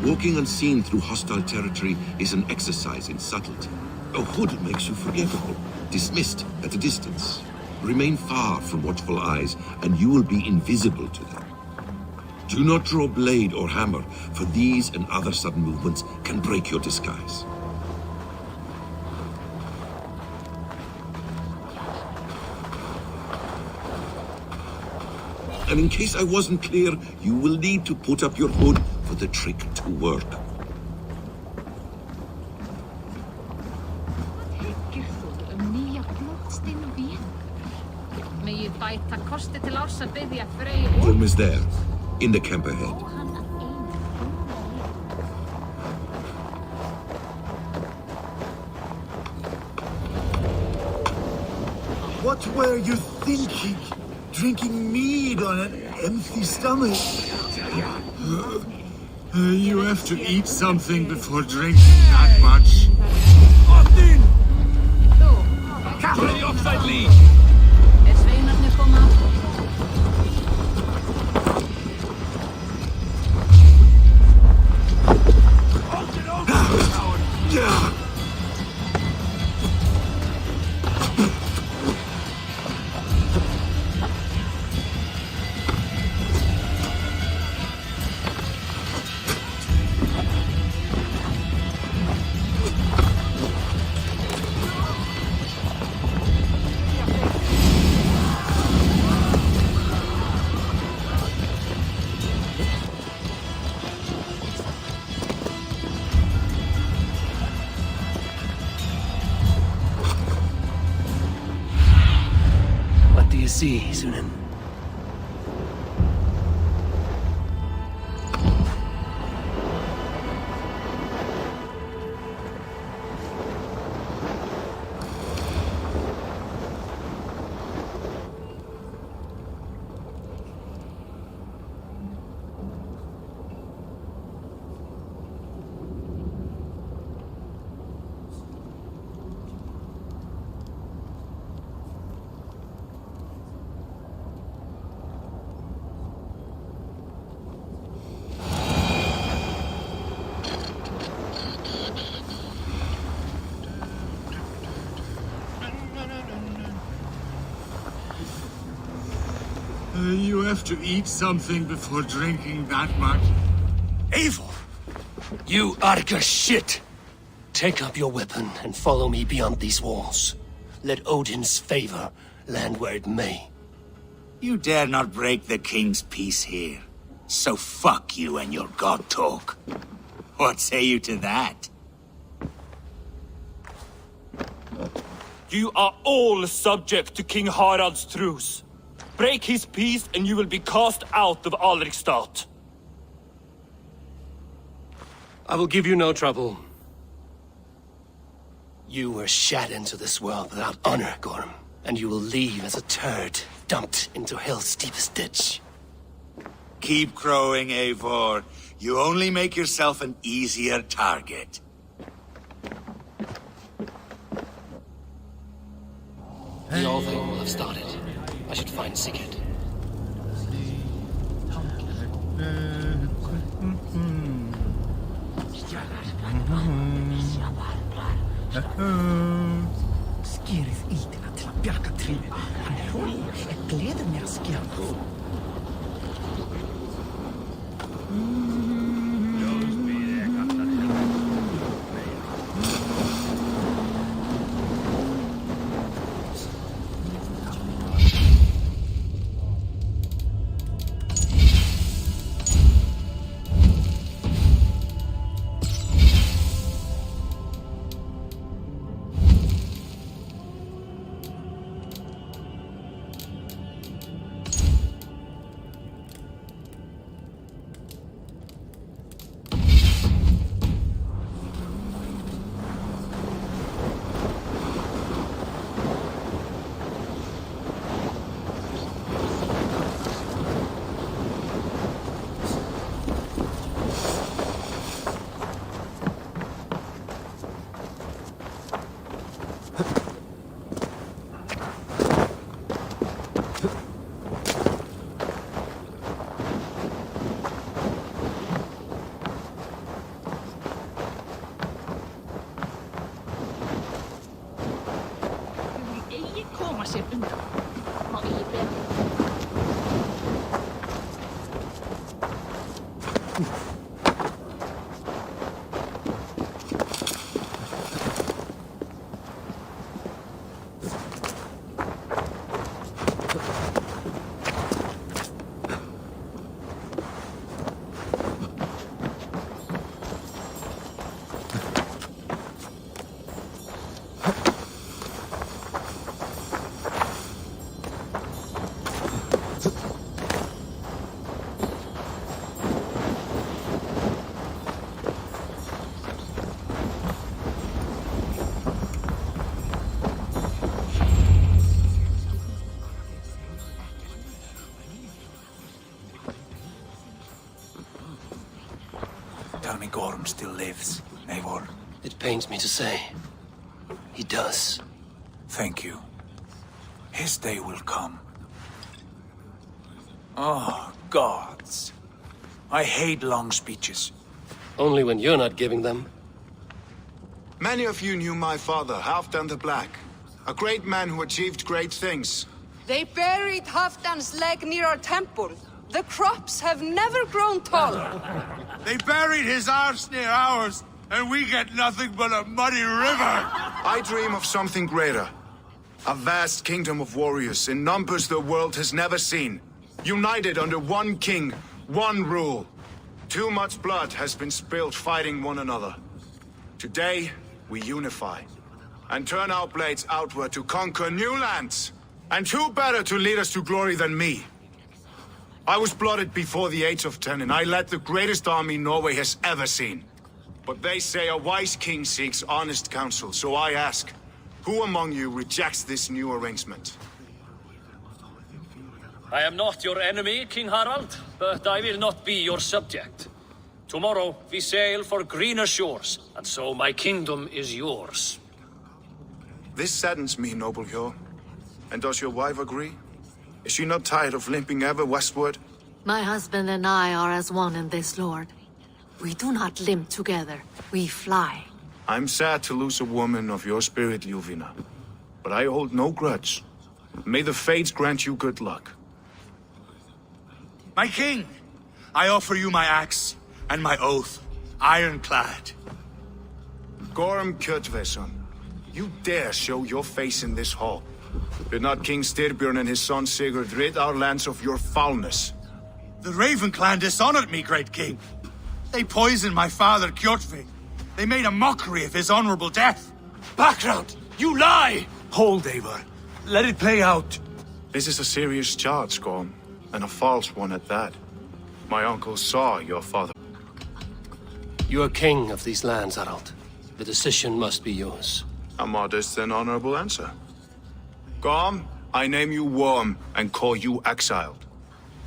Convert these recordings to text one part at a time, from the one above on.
Walking unseen through hostile territory is an exercise in subtlety. A hood makes you forgettable, dismissed at a distance. Remain far from watchful eyes, and you will be invisible to them. Do not draw blade or hammer, for these and other sudden movements can break your disguise. And in case I wasn't clear, you will need to put up your hood for the trick to work. Home is there, in the camp ahead. What were you thinking? Drinking mead on an empty stomach? You have to eat something before drinking that much. Martin! Carbon dioxide leak! See, Sunan. You have to eat something before drinking that much. Eivor! You Arga shit! Take up your weapon and follow me beyond these walls. Let Odin's favor land where it may. You dare not break the king's peace here. So fuck you and your god talk. What say you to that? You are all subject to King Harald's truce. Break his peace and you will be cast out of Alrikstad. I will give you no trouble. You were shat into this world without honor, Gorm, and you will leave as a turd dumped into hell's deepest ditch. Keep crowing, Eivor. You only make yourself an easier target. The all thing will have started. I should find Sigurd. Skýrið ítina til að bjarga trínu. Hann er rólegur, það gleður mér að skýra það. koma sér undan. Má ég bera? Tell me Gorm still lives, Eivor. It pains me to say. He does. Thank you. His day will come. Oh, gods. I hate long speeches. Only when you're not giving them. Many of you knew my father, Halfdan the Black. A great man who achieved great things. They buried Halfdan's leg near our temple. The crops have never grown taller. They buried his arse near ours, and we get nothing but a muddy river. I dream of something greater. A vast kingdom of warriors in numbers the world has never seen. United under one king, one rule. Too much blood has been spilled fighting one another. Today, we unify. And turn our blades outward to conquer new lands. And who better to lead us to glory than me? I was blooded before the age of 10, and I led the greatest army Norway has ever seen. But they say a wise king seeks honest counsel, so I ask, who among you rejects this new arrangement? I am not your enemy, King Harald, but I will not be your subject. Tomorrow we sail for greener shores, and so my kingdom is yours. This saddens me, noble Hjor. And does your wife agree? Is she not tired of limping ever westward? My husband and I are as one in this, Lord. We do not limp together, we fly. I'm sad to lose a woman of your spirit, Ljuvina. But I hold no grudge. May the fates grant you good luck. My king, I offer you my axe and my oath, ironclad. Gorm Kjotveson, you dare show your face in this hall. Did not King Styrbjörn and his son Sigurd rid our lands of your foulness? The Raven clan dishonored me, great king. They poisoned my father, Kjotve. They made a mockery of his honorable death. Background! You lie! Hold, Eivor. Let it play out. This is a serious charge, Gorm, and a false one at that. My uncle saw your father. You are king of these lands, Harald. The decision must be yours. A modest and honorable answer. Gorm, I name you Worm and call you exiled.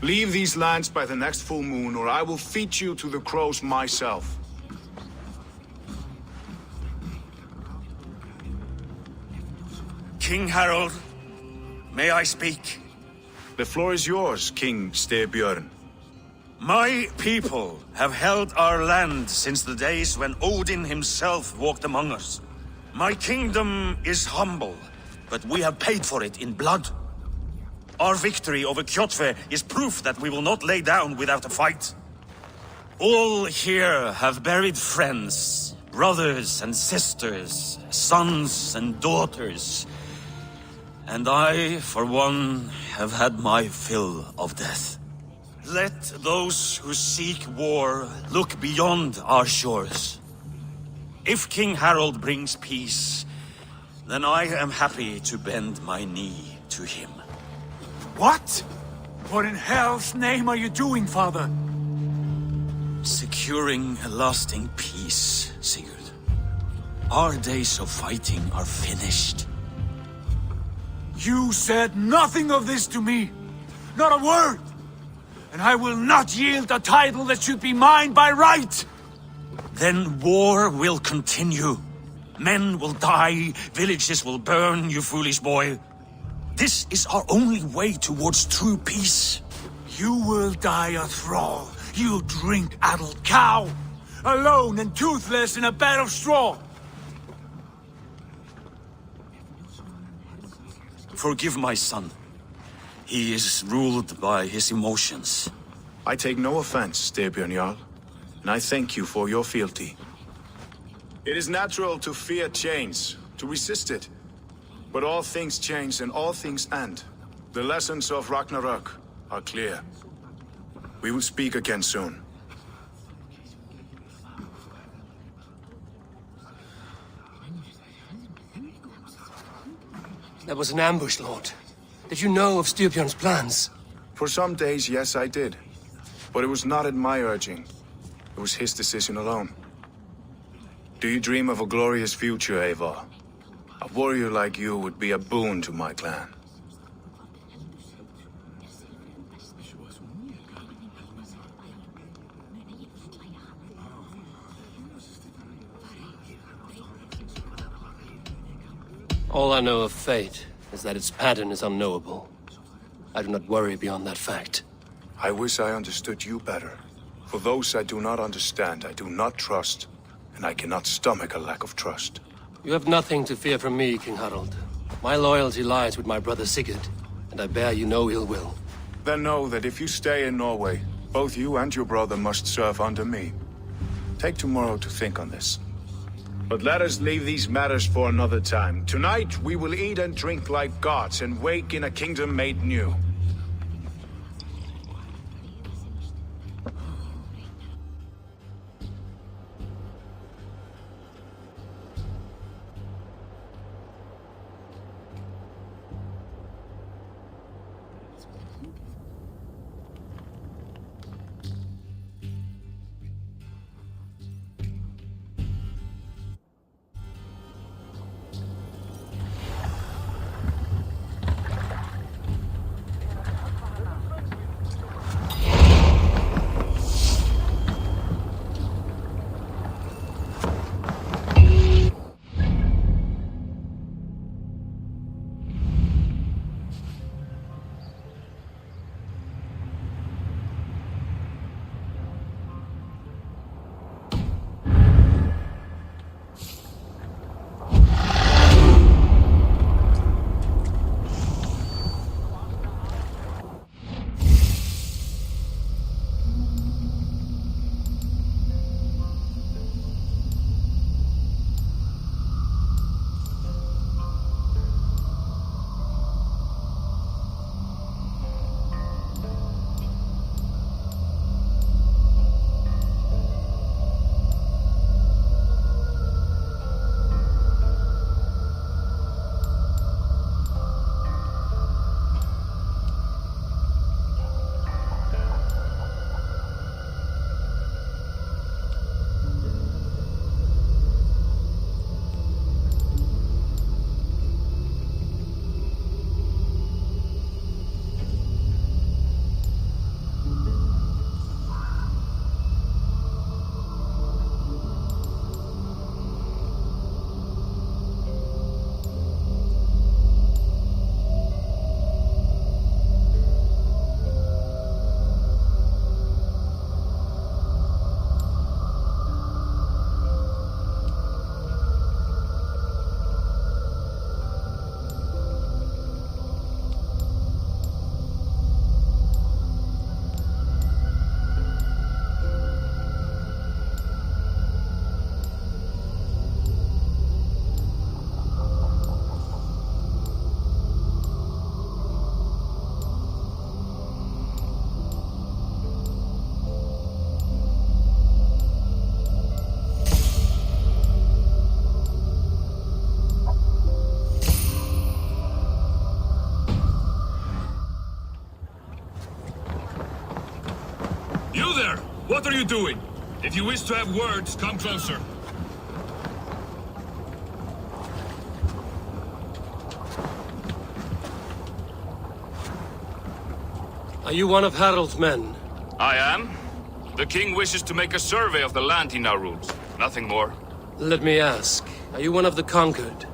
Leave these lands by the next full moon, or I will feed you to the crows myself. King Harald, may I speak? The floor is yours, King Styrbjörn. My people have held our land since the days when Odin himself walked among us. My kingdom is humble, but we have paid for it in blood. Our victory over Kjotve is proof that we will not lay down without a fight. All here have buried friends, brothers and sisters, sons and daughters. And I, for one, have had my fill of death. Let those who seek war look beyond our shores. If King Harald brings peace, then I am happy to bend my knee to him. What? What in hell's name are you doing, father? Securing a lasting peace, Sigurd. Our days of fighting are finished. You said nothing of this to me. Not a word. And I will not yield a title that should be mine by right. Then war will continue. Men will die, villages will burn, you foolish boy. This is our only way towards true peace. You will die a thrall. You drink-addled cow. Alone and toothless in a bed of straw. Forgive my son. He is ruled by his emotions. I take no offense, Styrbjörn Jarl, and I thank you for your fealty. It is natural to fear change, to resist it. But all things change and all things end. The lessons of Ragnarok are clear. We will speak again soon. That was an ambush, Lord. Did you know of Styrbjörn's plans? For some days, yes, I did. But it was not at my urging. It was his decision alone. Do you dream of a glorious future, Eivor? A warrior like you would be a boon to my clan. All I know of fate is that its pattern is unknowable. I do not worry beyond that fact. I wish I understood you better. For those I do not understand, I do not trust, and I cannot stomach a lack of trust. You have nothing to fear from me, King Harald. My loyalty lies with my brother Sigurd, and I bear you no ill will. Then know that if you stay in Norway, both you and your brother must serve under me. Take tomorrow to think on this. But let us leave these matters for another time. Tonight, we will eat and drink like gods and wake in a kingdom made new. You there! What are you doing? If you wish to have words, come closer. Are you one of Harald's men? I am. The king wishes to make a survey of the land he now rules. Nothing more. Let me ask, are you one of the conquered?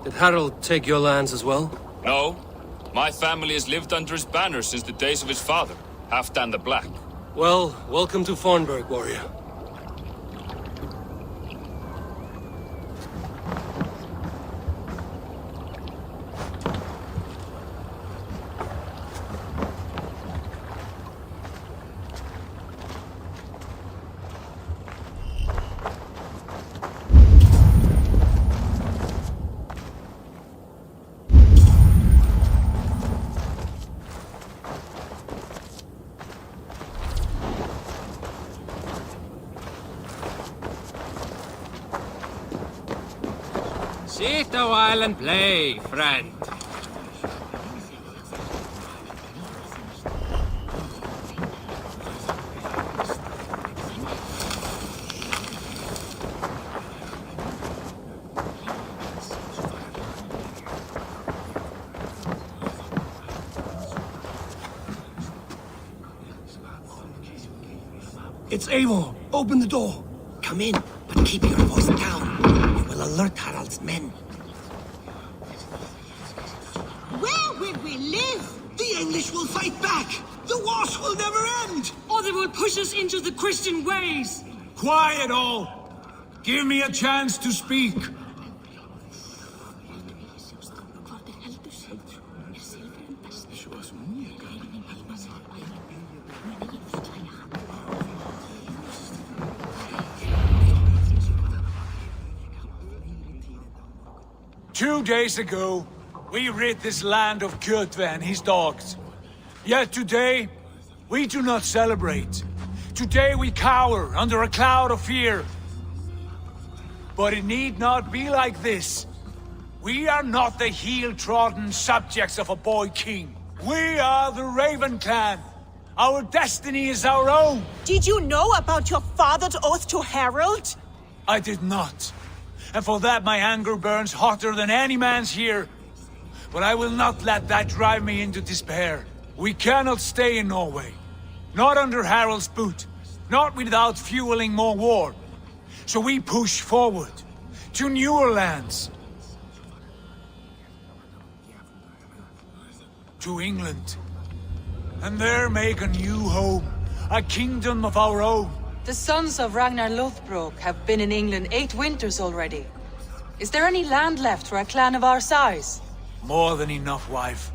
Did Harald take your lands as well? No. My family has lived under his banner since the days of his father, Halfdan the Black. Well, welcome to Fornburg, warrior. Sit a while and play, friend. It's Eivor. Open the door. Come in, but keep your voice down. You will alert Harald's men. Where will we live? The English will fight back. The wars will never end. Or they will push us into the Christian ways. Quiet all! Give me a chance to speak. 2 days ago, we rid this land of Kjotve and his dogs. Yet today, we do not celebrate. Today we cower under a cloud of fear. But it need not be like this. We are not the heel-trodden subjects of a boy king. We are the Raven clan. Our destiny is our own. Did you know about your father's oath to Harald? I did not. And for that my anger burns hotter than any man's here. But I will not let that drive me into despair. We cannot stay in Norway. Not under Harald's boot. Not without fueling more war. So we push forward. To newer lands. To England. And there make a new home. A kingdom of our own. The sons of Ragnar Lothbrok have been in England 8 winters already. Is there any land left for a clan of our size? More than enough, wife.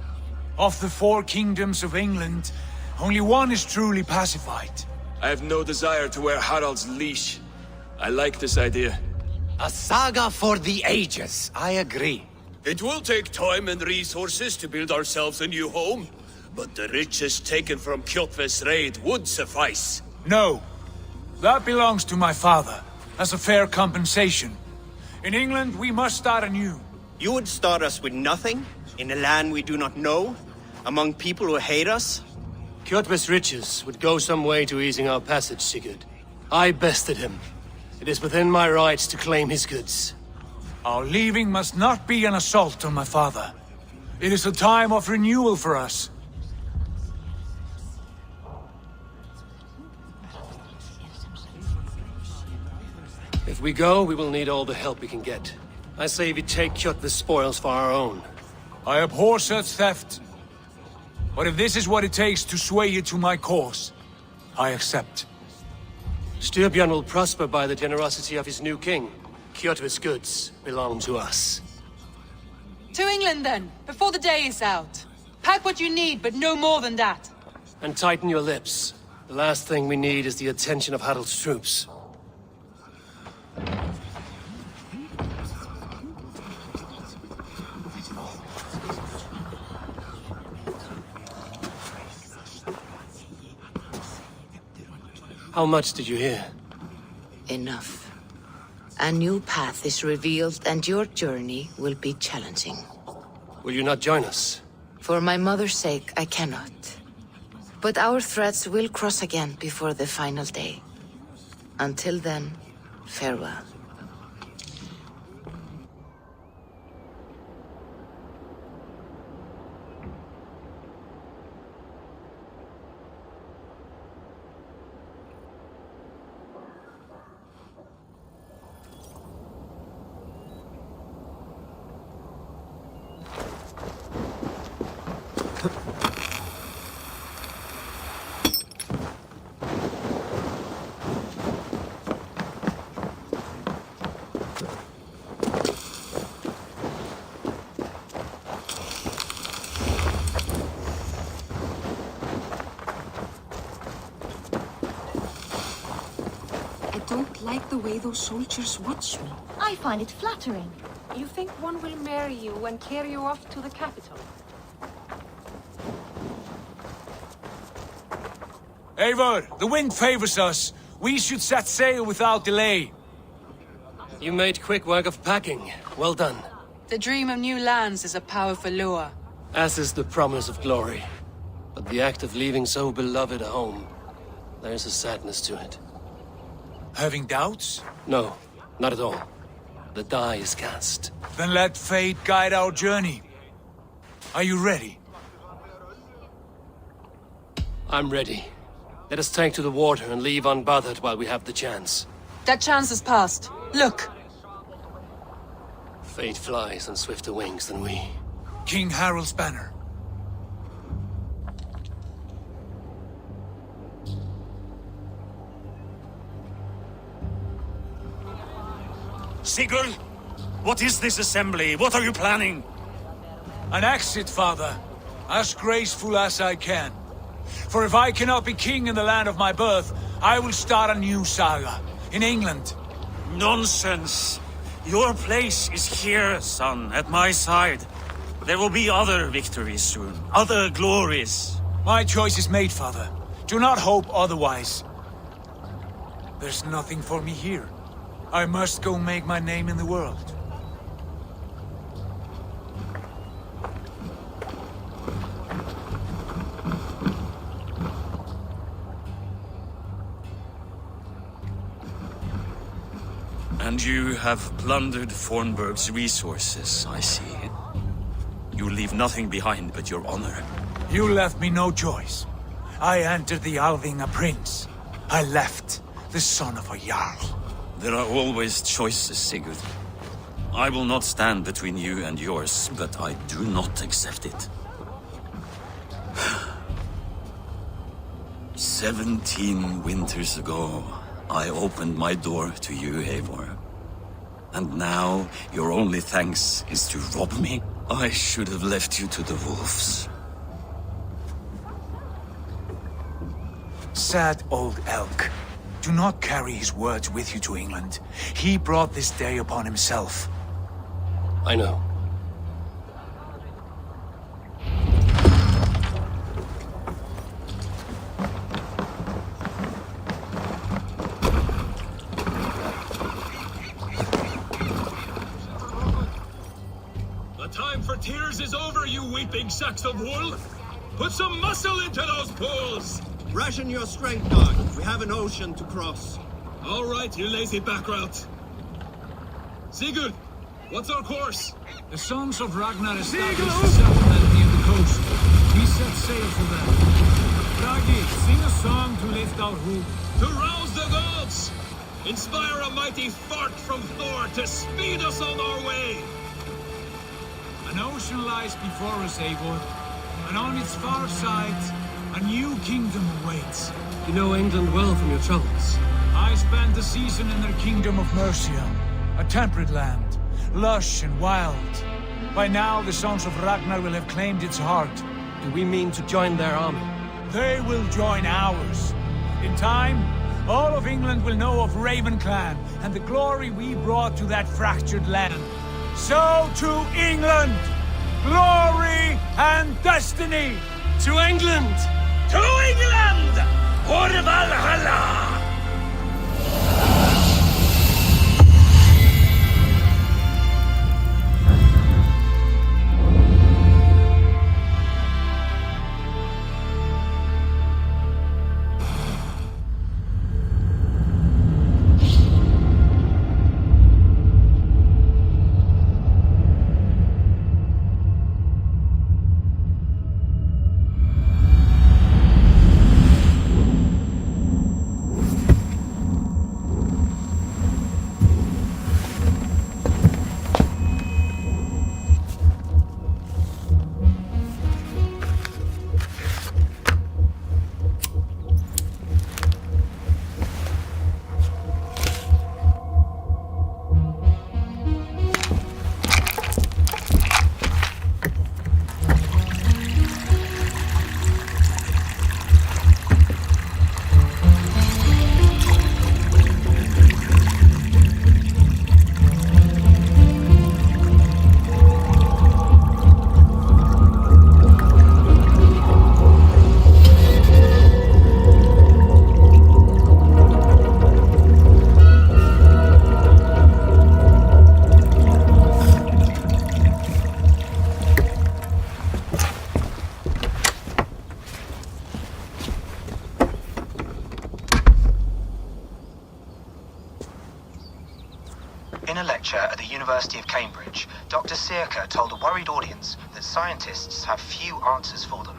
Of the 4 kingdoms of England, only one is truly pacified. I have no desire to wear Harald's leash. I like this idea. A saga for the ages, I agree. It will take time and resources to build ourselves a new home, but the riches taken from Kjotve's raid would suffice. No. That belongs to my father, as a fair compensation. In England, we must start anew. You would start us with nothing? In a land we do not know? Among people who hate us? Kjotve's riches would go some way to easing our passage, Sigurd. I bested him. It is within my rights to claim his goods. Our leaving must not be an assault on my father. It is a time of renewal for us. If we go, we will need all the help we can get. I say we take Kjotve's spoils for our own. I abhor such theft. But if this is what it takes to sway you to my cause, I accept. Styrbjörn will prosper by the generosity of his new king. Kjotve's goods belong to us. To England then, before the day is out. Pack what you need, but no more than that. And tighten your lips. The last thing we need is the attention of Harald's troops. How much did you hear? Enough. A new path is revealed and your journey will be challenging. Will you not join us? For my mother's sake, I cannot. But our threads will cross again before the final day. Until then, farewell. I don't like the way those soldiers watch me. I find it flattering. You think one will marry you and carry you off to the capital? Eivor, the wind favors us. We should set sail without delay. You made quick work of packing. Well done. The dream of new lands is a powerful lure. As is the promise of glory. But the act of leaving so beloved a home, there's a sadness to it. Having doubts? No, not at all. The die is cast. Then let fate guide our journey. Are you ready? I'm ready. Let us take to the water and leave unbothered while we have the chance. That chance is past. Look! Fate flies on swifter wings than we. King Harald's banner. Sigurd! What is this assembly? What are you planning? An exit, father. As graceful as I can. For if I cannot be king in the land of my birth, I will start a new saga. In England. Nonsense! Your place is here, son, at my side. There will be other victories soon. Other glories. My choice is made, father. Do not hope otherwise. There's nothing for me here. I must go make my name in the world. And you have plundered Fornburg's resources, I see. You leave nothing behind but your honor. You left me no choice. I entered the Alving a prince. I left the son of a Jarl. There are always choices, Sigurd. I will not stand between you and yours, but I do not accept it. 17 winters ago, I opened my door to you, Eivor. And now, your only thanks is to rob me? I should have left you to the wolves. Sad old elk. Do not carry his words with you to England. He brought this day upon himself. I know. The time for tears is over, you weeping sacks of wool! Put some muscle into those pools! Ration your strength, dog. We have an ocean to cross. All right, you lazy backrout. Sigurd, what's our course? The sons of Ragnar established a settlement near the coast. We set sail for them. Raggi, sing a song to lift our hoop. To rouse the gods! Inspire a mighty fart from Thor to speed us on our way! An ocean lies before us, Eivor, and on its far side, a new kingdom awaits. You know England well from your travels. I spent a season in their kingdom of Mercia, a temperate land, lush and wild. By now, the sons of Ragnar will have claimed its heart. Do we mean to join their army? They will join ours. In time, all of England will know of Raven Clan and the glory we brought to that fractured land. So to England! Glory and destiny! To England! To England! For Valhalla! University of Cambridge, Dr. Circa told a worried audience that scientists have few answers for them.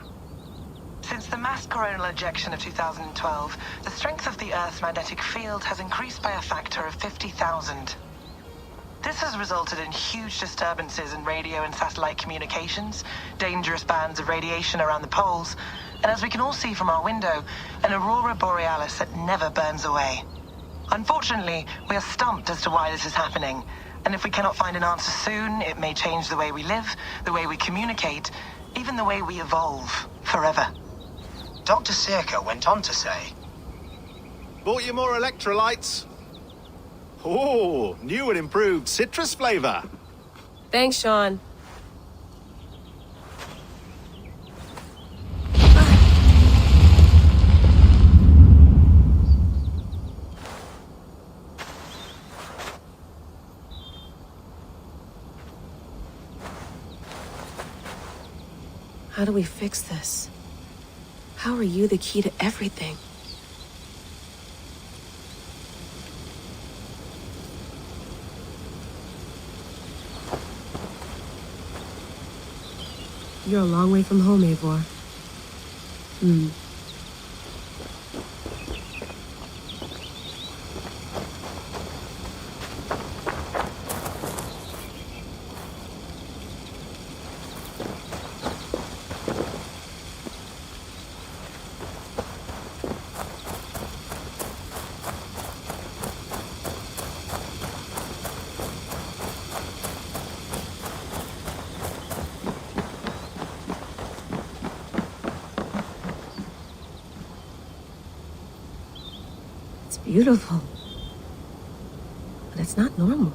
Since the mass coronal ejection of 2012, the strength of the Earth's magnetic field has increased by a factor of 50,000. This has resulted in huge disturbances in radio and satellite communications, dangerous bands of radiation around the poles, and as we can all see from our window, an aurora borealis that never burns away. Unfortunately, we are stumped as to why this is happening, and if we cannot find an answer soon, it may change the way we live, the way we communicate, even the way we evolve, forever. Dr. Circa went on to say, Bought you more electrolytes? Oh, new and improved citrus flavor. Thanks, Sean. How do we fix this? How are you the key to everything? You're a long way from home, Eivor. It's beautiful. But it's not normal.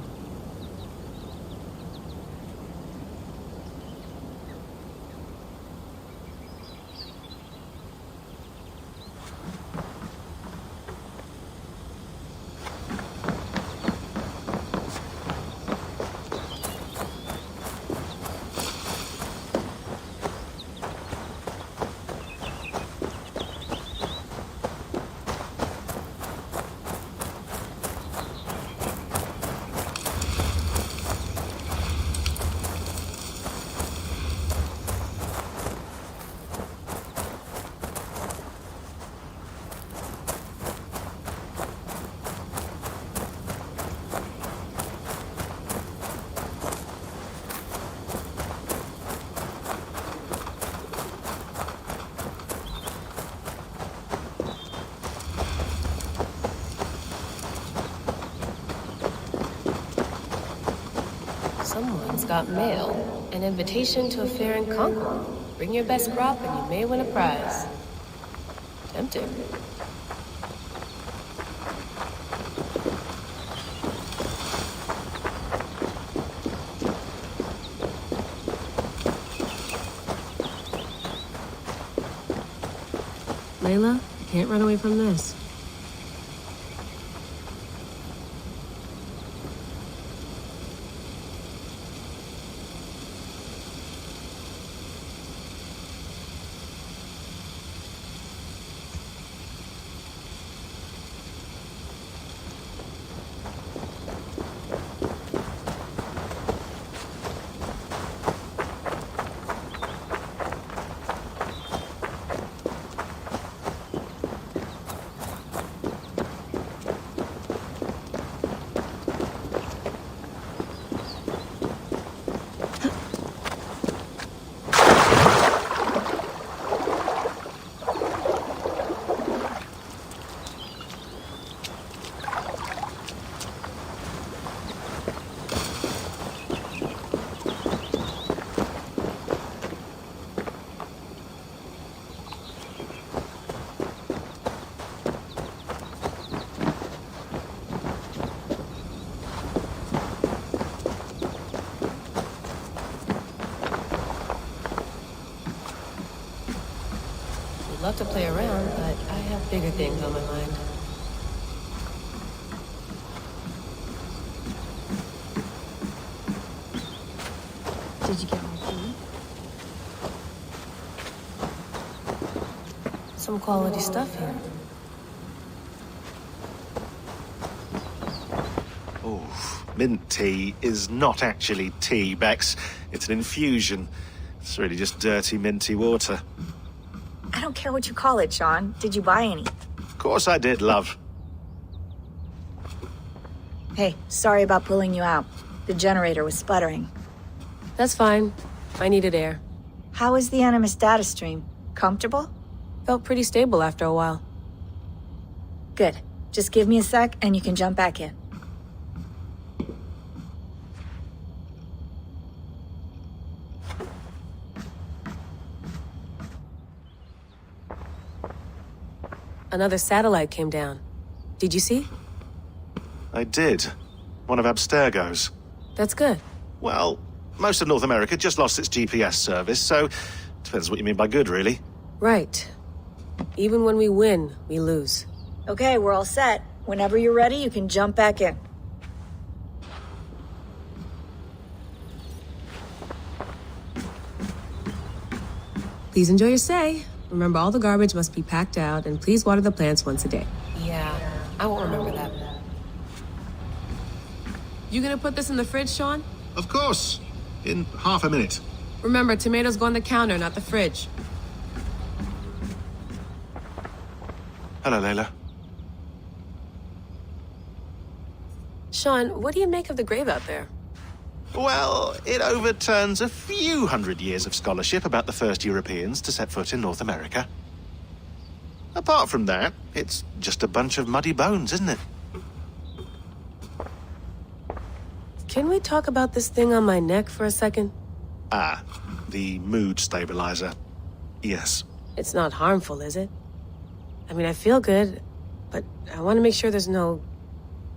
Someone's got mail. An invitation to a fair in Concord. Bring your best prop and you may win a prize. Tempting. Layla, you can't run away from this. Love to play around, but I have bigger things on my mind. Did you get my food? Some quality stuff here. Oh, Mint tea is not actually tea, Bex. It's an infusion. It's really just dirty, minty water. I don't care what you call it, Sean. Did you buy any? Of course I did, love. Hey, sorry about pulling you out. The generator was sputtering. That's fine. I needed air. How was the Animus data stream? Comfortable? Felt pretty stable after a while. Good. Just give me a sec and you can jump back in. Another satellite came down. Did you see? I did. One of Abstergo's. That's good. Well, most of North America just lost its GPS service, so depends what you mean by good, really. Right. Even when we win, we lose. Okay, we're all set. Whenever you're ready, you can jump back in. Please enjoy your stay. Remember, all the garbage must be packed out, and please water the plants once a day. Yeah, I won't remember that. You gonna put this in the fridge, Sean? Of course. In half a minute. Remember, tomatoes go on the counter, not the fridge. Hello, Layla. Sean, what do you make of the grave out there? Well, it overturns a few hundred years of scholarship about the first Europeans to set foot in North America. Apart from that, it's just a bunch of muddy bones, isn't it? Can we talk about this thing on my neck for a second? Ah, the mood stabilizer. Yes. It's not harmful, is it? I mean, I feel good, but I want to make sure there's no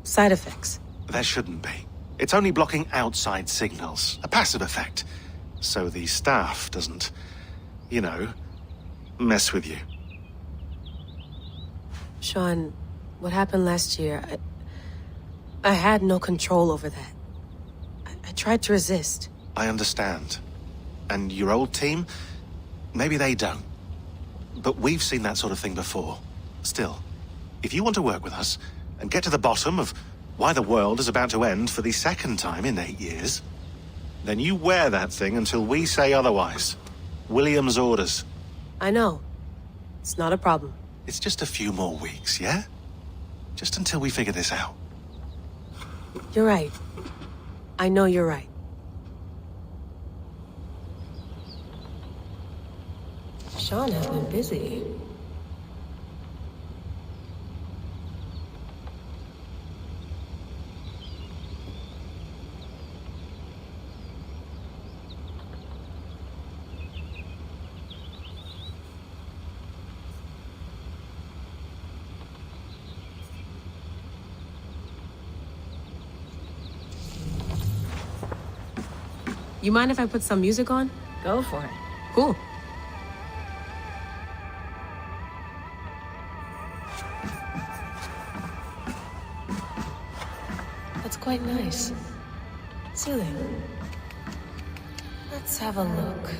side effects. There shouldn't be. It's only blocking outside signals, a passive effect. So the staff doesn't, you know, mess with you. Sean, what happened last year, I had no control over that. I tried to resist. I understand. And your old team, maybe they don't. But we've seen that sort of thing before. Still, if you want to work with us and get to the bottom of why the world is about to end for the second time in 8 years, then you wear that thing until we say otherwise. William's orders. I know. It's not a problem. It's just a few more weeks, yeah? Just until we figure this out. You're right. I know you're right. Sean has been busy. You mind if I put some music on? Go for it. Cool. That's quite nice. Soothing. Let's have a look.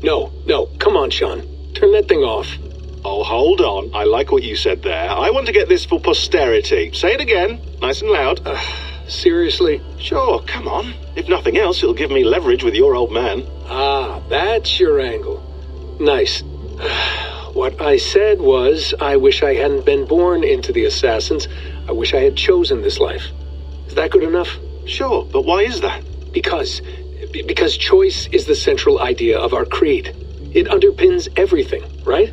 No, come on, Sean. Turn that thing off. Oh, hold on. I like what you said there. I want to get this for posterity. Say it again, nice and loud. Seriously? Sure, come on. If nothing else, it'll give me leverage with your old man. Ah, that's your angle. Nice. What I said was, I wish I hadn't been born into the Assassins. I wish I had chosen this life. Is that good enough? Sure, but why is that? Because choice is the central idea of our creed. It underpins everything, right?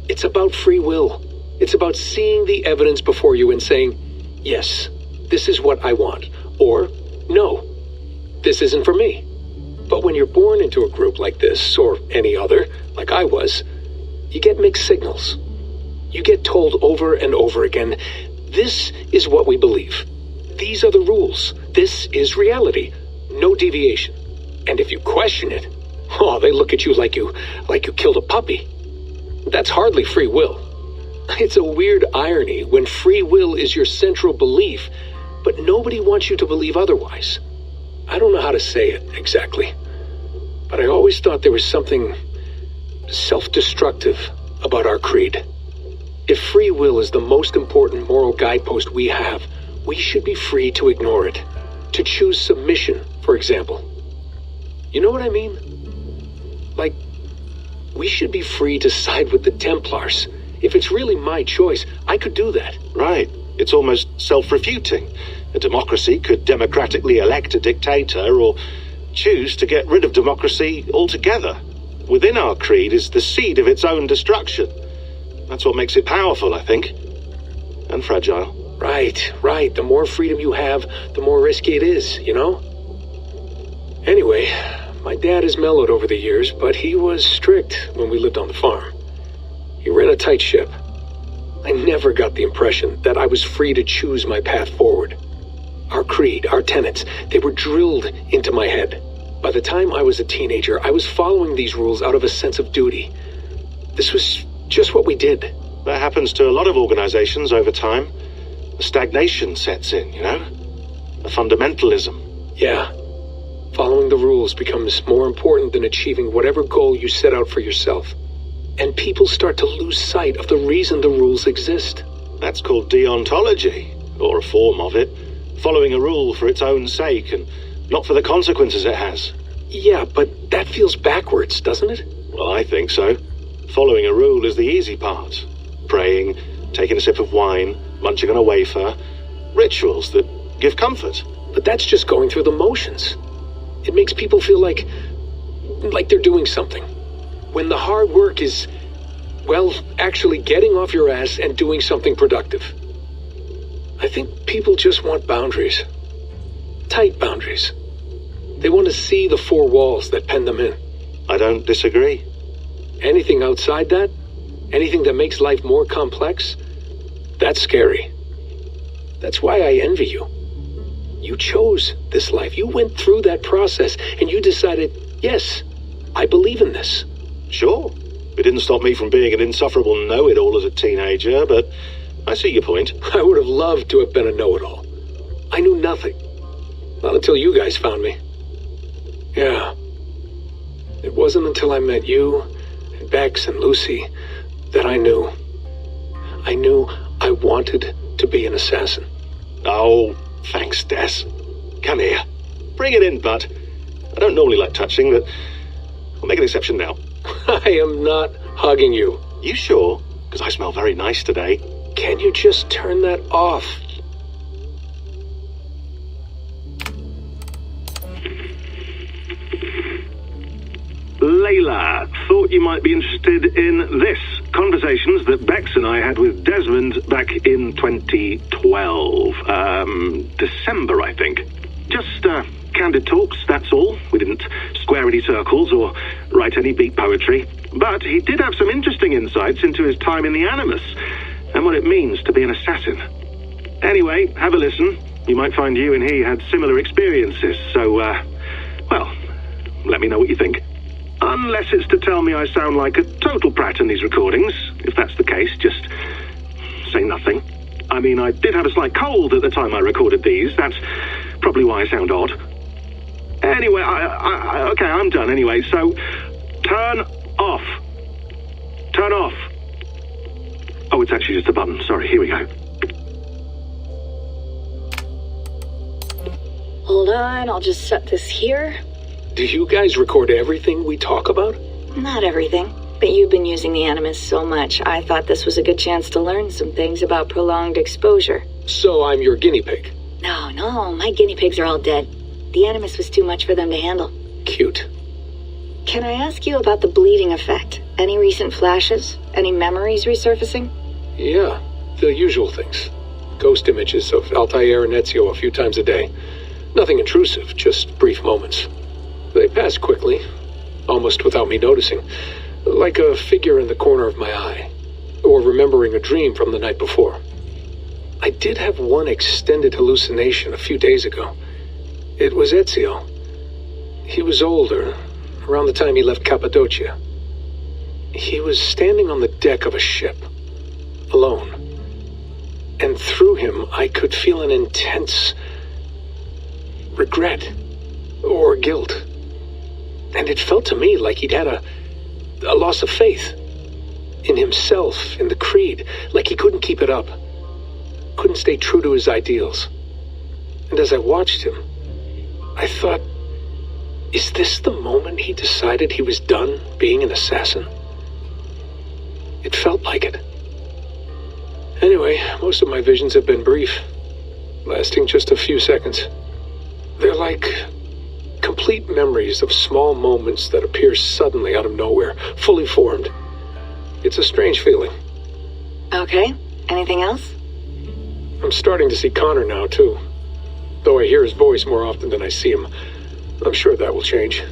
It's about free will. It's about seeing the evidence before you and saying, yes, this is what I want. Or, no, this isn't for me. But when you're born into a group like this, or any other, like I was, you get mixed signals. You get told over and over again, this is what we believe. These are the rules. This is reality. No deviation. And if you question it, oh, they look at you like you killed a puppy. That's hardly free will. It's a weird irony when free will is your central belief, but nobody wants you to believe otherwise. I don't know how to say it exactly, but I always thought there was something self-destructive about our creed. If free will is the most important moral guidepost we have, we should be free to ignore it. To choose submission, for example. You know what I mean? Like, we should be free to side with the Templars. If it's really my choice, I could do that. Right. It's almost self-refuting. A democracy could democratically elect a dictator or choose to get rid of democracy altogether. Within our creed is the seed of its own destruction. That's what makes it powerful, I think. And fragile. Right. The more freedom you have, the more risky it is, you know? Anyway, my dad has mellowed over the years, but he was strict when we lived on the farm. He ran a tight ship. I never got the impression that I was free to choose my path forward. Our creed, our tenets, they were drilled into my head. By the time I was a teenager, I was following these rules out of a sense of duty. This was just what we did. That happens to a lot of organizations over time. A stagnation sets in, you know? A fundamentalism. Yeah. Following the rules becomes more important than achieving whatever goal you set out for yourself. And people start to lose sight of the reason the rules exist. That's called deontology, or a form of it. Following a rule for its own sake and not for the consequences it has. Yeah, but that feels backwards, doesn't it? Well, I think so. Following a rule is the easy part. Praying, taking a sip of wine, munching on a wafer. Rituals that give comfort. But that's just going through the motions. It makes people feel like they're doing something. When the hard work is, well, actually getting off your ass and doing something productive. I think people just want boundaries. Tight boundaries. They want to see the four walls that pen them in. I don't disagree. Anything outside that, anything that makes life more complex, that's scary. That's why I envy you. You chose this life. You went through that process and you decided, yes, I believe in this. Sure. It didn't stop me from being an insufferable know-it-all as a teenager, but I see your point. I would have loved to have been a know-it-all. I knew nothing. Not until you guys found me. Yeah. It wasn't until I met you, and Bex and Lucy, that I knew. I knew I wanted to be an assassin. Oh, thanks, Des. Come here. Bring it in, bud. I don't normally like touching, but I'll make an exception now. I am not hugging you. You sure? Because I smell very nice today. Can you just turn that off? Layla, thought you might be interested in this. Conversations that Bex and I had with Desmond back in 2012. December, I think. Just, candid talks, that's all. We didn't square any circles or write any beat poetry. But he did have some interesting insights into his time in the Animus and what it means to be an assassin. Anyway, have a listen. You might find you and he had similar experiences, so, well, let me know what you think. Unless it's to tell me I sound like a total prat in these recordings. If that's the case, just say nothing. I mean, I did have a slight cold at the time I recorded these. That's probably why I sound odd. Anyway, okay, I'm done anyway. So, Turn off. Turn off. Oh, it's actually just a button. Sorry, here we go. Hold on, I'll just set this here. Do you guys record everything we talk about? Not everything, but you've been using the Animus so much, I thought this was a good chance to learn some things about prolonged exposure. So I'm your guinea pig. No, my guinea pigs are all dead. The Animus was too much for them to handle. Cute. Can I ask you about the bleeding effect? Any recent flashes? Any memories resurfacing? Yeah, the usual things. Ghost images of Altair and Ezio a few times a day. Nothing intrusive, just brief moments. They pass quickly, almost without me noticing. Like a figure in the corner of my eye. Or remembering a dream from the night before. I did have one extended hallucination a few days ago. It was Ezio. He was older, around the time he left Cappadocia. He was standing on the deck of a ship, alone. And through him, I could feel an intense regret or guilt. And it felt to me like he'd had a loss of faith in himself, in the creed, like he couldn't keep it up, couldn't stay true to his ideals. And as I watched him, I thought, is this the moment he decided he was done being an assassin? It felt like it. Anyway, most of my visions have been brief, lasting just a few seconds. They're like complete memories of small moments that appear suddenly out of nowhere, fully formed. It's a strange feeling. Okay, anything else? I'm starting to see Connor now, too. Though I hear his voice more often than I see him. I'm sure that will change.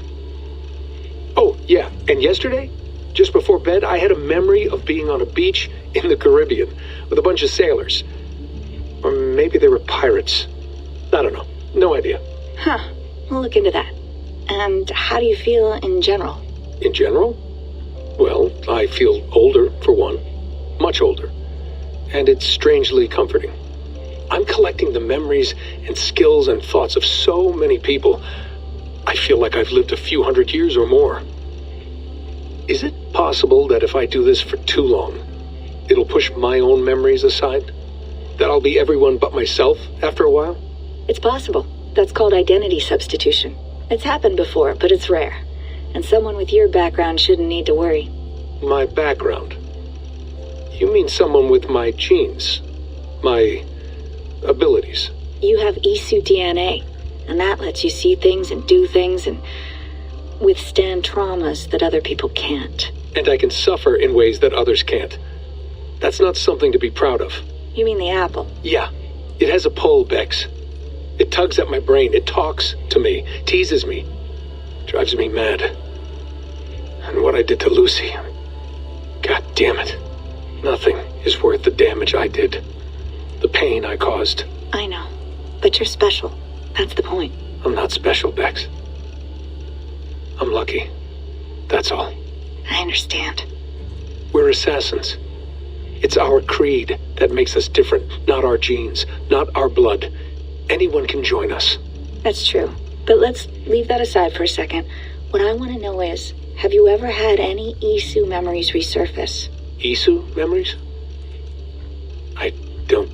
Oh, yeah, and yesterday, just before bed, I had a memory of being on a beach in the Caribbean with a bunch of sailors. Or maybe they were pirates. I don't know. No idea. Huh, we'll look into that. And how do you feel in general? In general? Well, I feel older, for one. Much older. And it's strangely comforting. I'm collecting the memories and skills and thoughts of so many people. I feel like I've lived a few hundred years or more. Is it possible that if I do this for too long, it'll push my own memories aside? That I'll be everyone but myself after a while? It's possible. That's called identity substitution. It's happened before, but it's rare. And someone with your background shouldn't need to worry. My background? You mean someone with my genes? My abilities? You have Isu DNA, and that lets you see things and do things and withstand traumas that other people can't. And I can suffer in ways that others can't. That's not something to be proud of. You mean the apple? Yeah. It has a pull, Bex. It tugs at my brain. It talks to me, teases me, drives me mad. And what I did to Lucy, God damn it. Nothing is worth the damage I did. The pain I caused. I know, but you're special. That's the point. I'm not special, Bex. I'm lucky. That's all. I understand. We're assassins. It's our creed that makes us different, not our genes, not our blood. Anyone can join us. That's true. But let's leave that aside for a second. What I want to know is, have you ever had any Isu memories resurface? Isu memories? I don't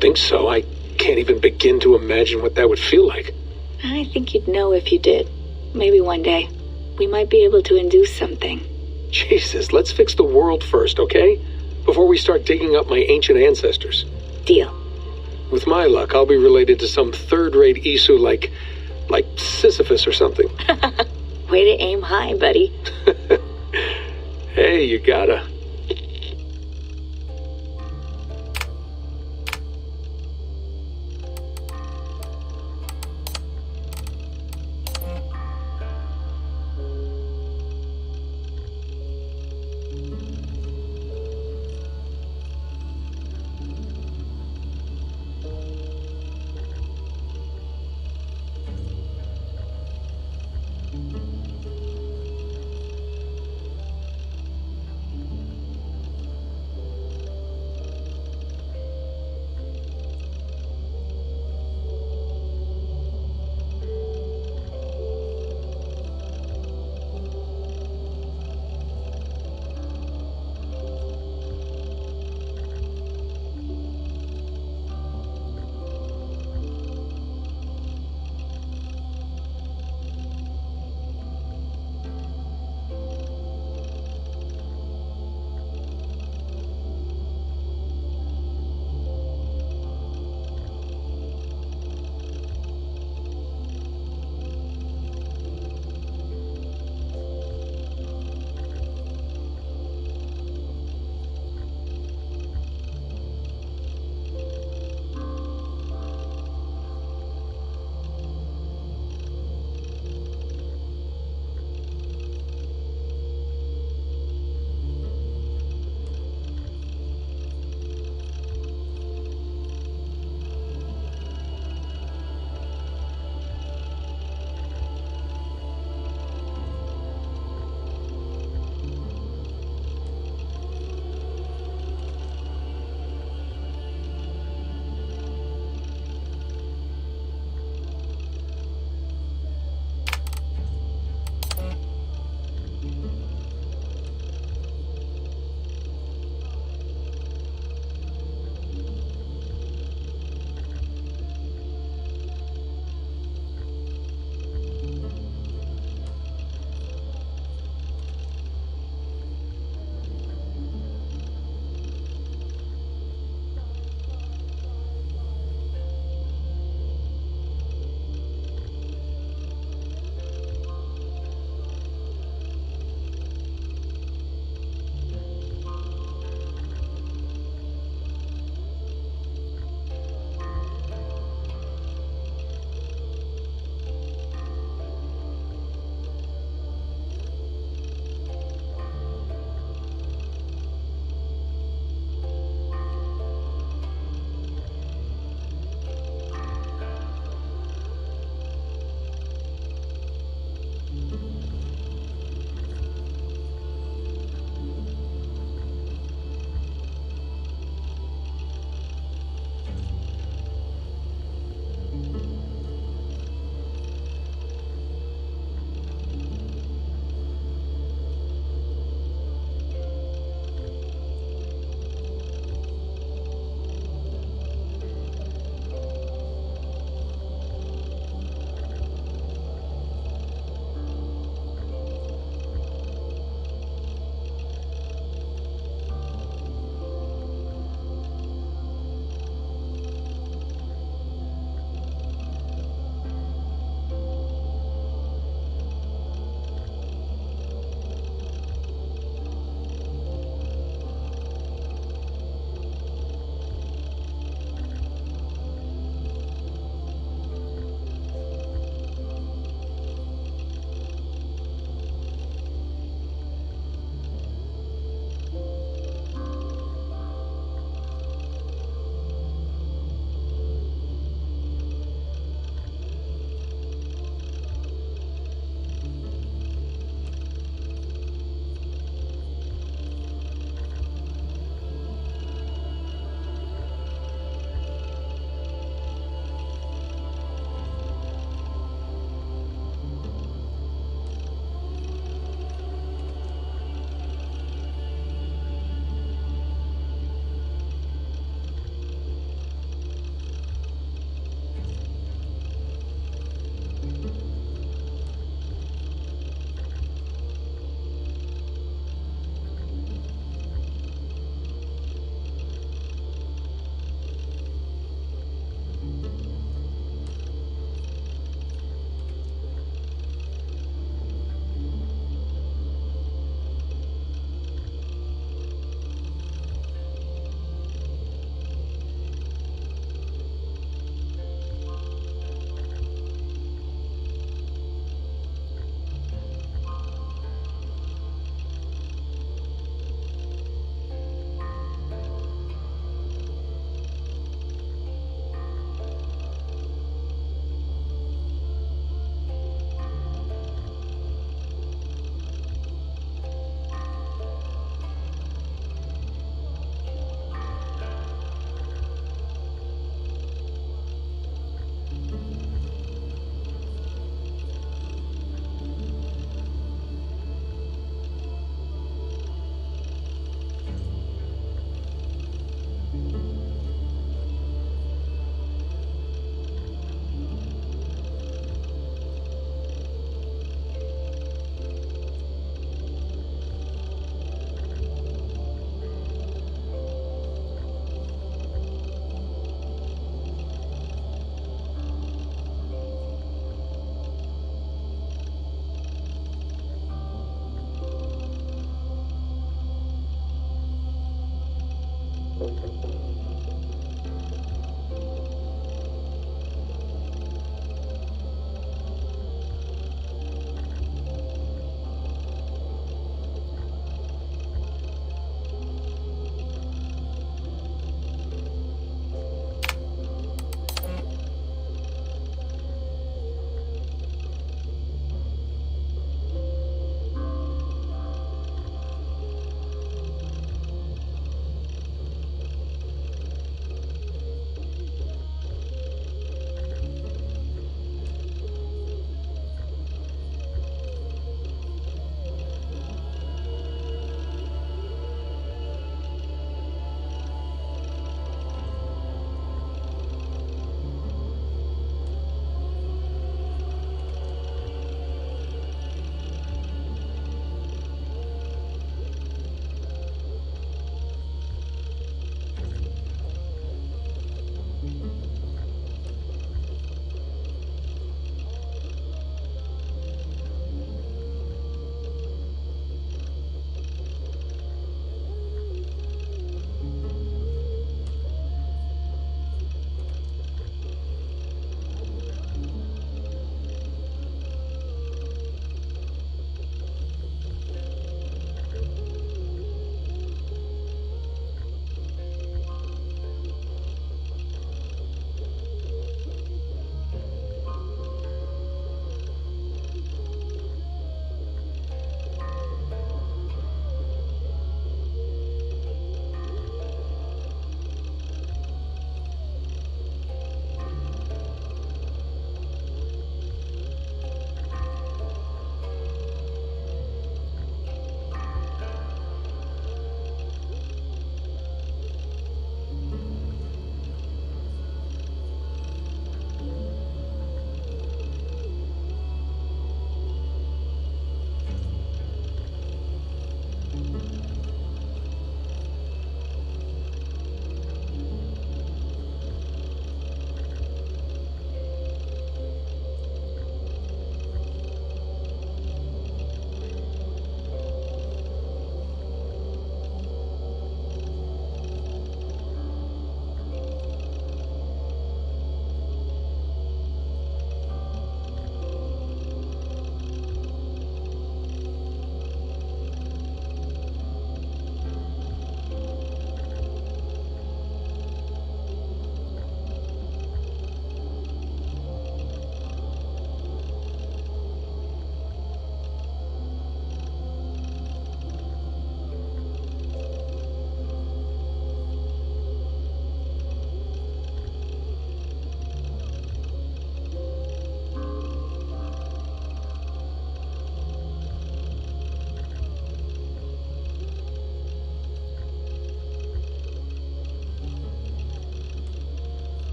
think so. I can't even begin to imagine what that would feel like. I think you'd know if you did. Maybe one day. We might be able to induce something. Jesus, let's fix the world first, okay? Before we start digging up my ancient ancestors. Deal. With my luck, I'll be related to some third-rate Isu like Sisyphus or something. Way to aim high, buddy. Hey, you gotta.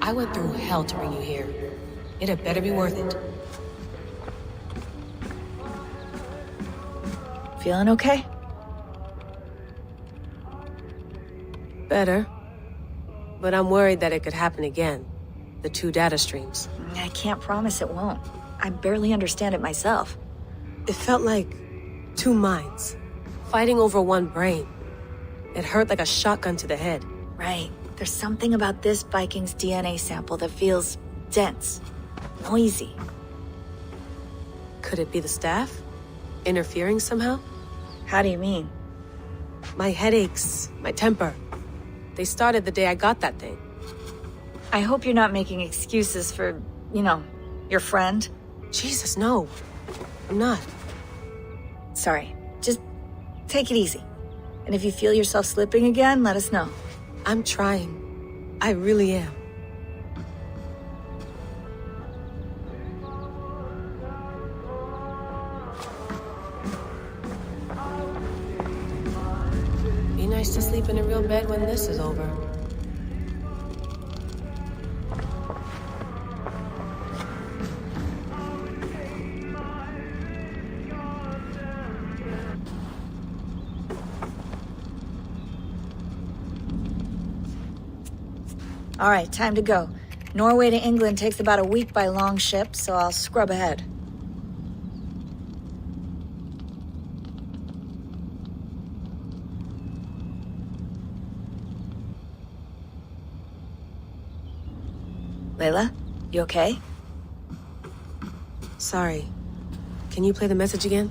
I went through hell to bring you here. It had better be worth it. Feeling okay? Better. But I'm worried that it could happen again. The 2 data streams. I can't promise it won't. I barely understand it myself. It felt like 2 minds, fighting over 1 brain. It hurt like a shotgun to the head. Right. There's something about this Viking's DNA sample that feels dense, noisy. Could it be the staff? Interfering somehow? How do you mean? My headaches, my temper. They started the day I got that thing. I hope you're not making excuses for, you know, your friend. Jesus, no. I'm not. Sorry. Just take it easy. And if you feel yourself slipping again, let us know. I'm trying. I really am. Be nice to sleep in a real bed when this is over. All right, time to go. Norway to England takes about a week by long ship, so I'll scrub ahead. Layla, you okay? Sorry. Can you play the message again?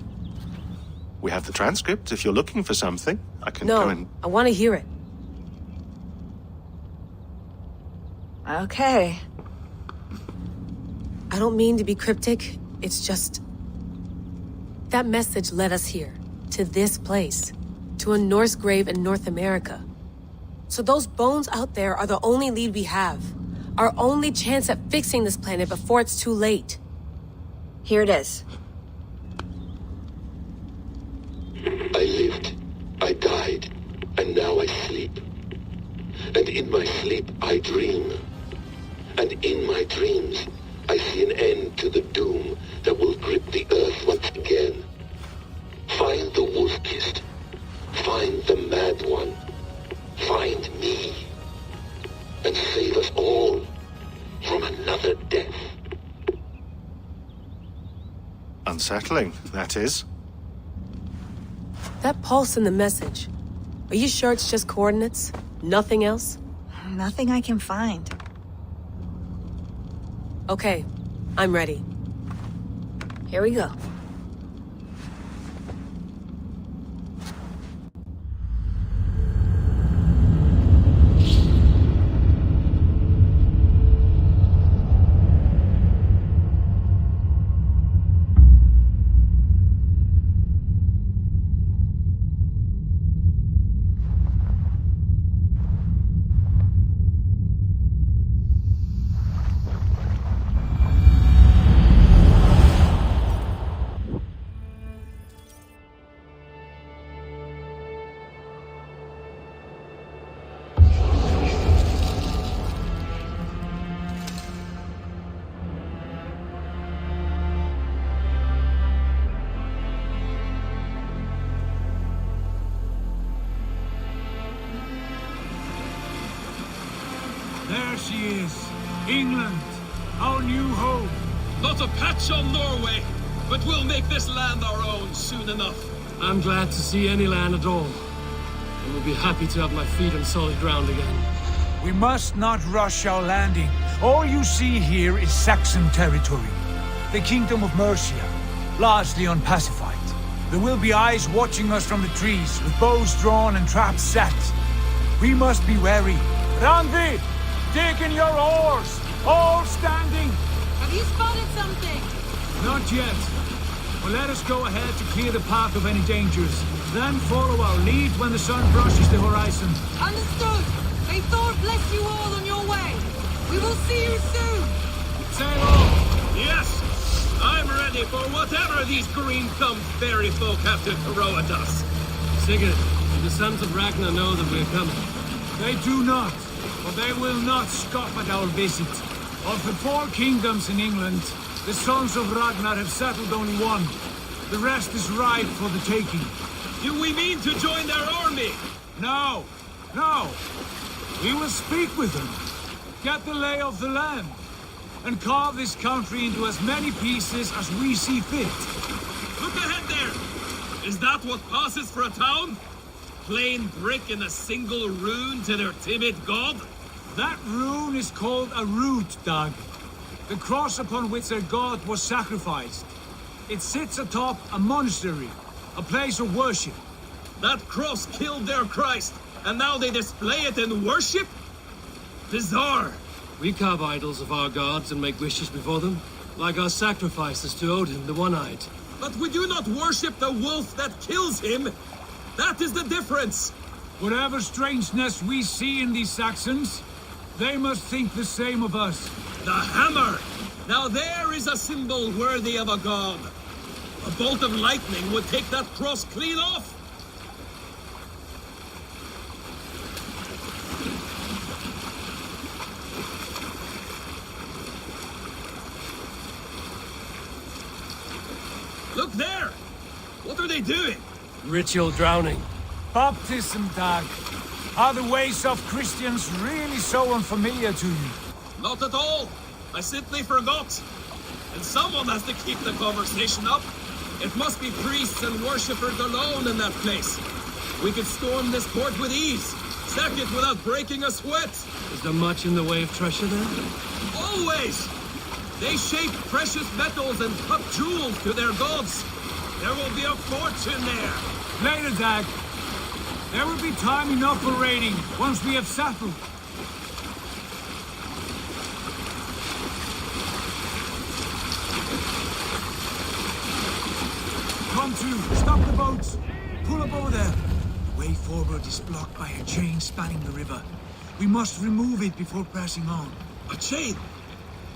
We have the transcript. If you're looking for something, I can No, go and... I want to hear it. Okay. I don't mean to be cryptic. It's just... that message led us here. To this place. To a Norse grave in North America. So those bones out there are the only lead we have. Our only chance at fixing this planet before it's too late. Here it is. I lived, I died, and now I sleep. And in my sleep I dream. And in my dreams I see an end to the doom that will grip the earth once again. Find the wolf-kissed. Find the mad one. Find me. And save us all from another death. Unsettling, that is. That pulse in the message. Are you sure it's just coordinates? Nothing else? Nothing I can find. Okay, I'm ready. Here we go. There she is. England, our new home. Not a patch on Norway, but we'll make this land our own soon enough. I'm glad to see any land at all. I will be happy to have my feet on solid ground again. We must not rush our landing. All you see here is Saxon territory. The Kingdom of Mercia, largely unpacified. There will be eyes watching us from the trees, with bows drawn and traps set. We must be wary. Randi! Dig in your oars! All standing! Have you spotted something? Not yet. Well, let us go ahead to clear the path of any dangers. Then follow our lead when the sun brushes the horizon. Understood! May Thor bless you all on your way! We will see you soon! Sail on! Yes! I'm ready for whatever these green-thumbed fairy folk have to throw at us. Sigurd, do the sons of Ragnar know that we're coming? They do not. but they will not scoff at our visit. Of the 4 kingdoms in England, the sons of Ragnar have settled only one. The rest is ripe for the taking. Do we mean to join their army? No, no. We will speak with them, get the lay of the land, and carve this country into as many pieces as we see fit. Look ahead there! Is that what passes for a town? Plain brick and a single rune to their timid god? That rune is called a root, Doug. The cross upon which their god was sacrificed. It sits atop a monastery, a place of worship. That cross killed their Christ, and now they display it in worship? Bizarre. We carve idols of our gods and make wishes before them, like our sacrifices to Odin, the One-Eyed. But we do not worship the wolf that kills him. That is the difference. Whatever strangeness we see in these Saxons, they must think the same of us. The hammer! Now there is a symbol worthy of a god. A bolt of lightning would take that cross clean off. Look there! What are they doing? Ritual drowning. Baptism, Doug. Are the ways of Christians really so unfamiliar to you? Not at all. I simply forgot. And someone has to keep the conversation up. It must be priests and worshippers alone in that place. We could storm this port with ease. Sack it without breaking a sweat. Is there much in the way of treasure there? Always! They shape precious metals and cut jewels to their gods. There will be a fortune there. Later, Dag. There will be time enough for raiding once we have settled. Come to, stop the boats. Pull up over there. The way forward is blocked by a chain spanning the river. We must remove it before passing on. A chain?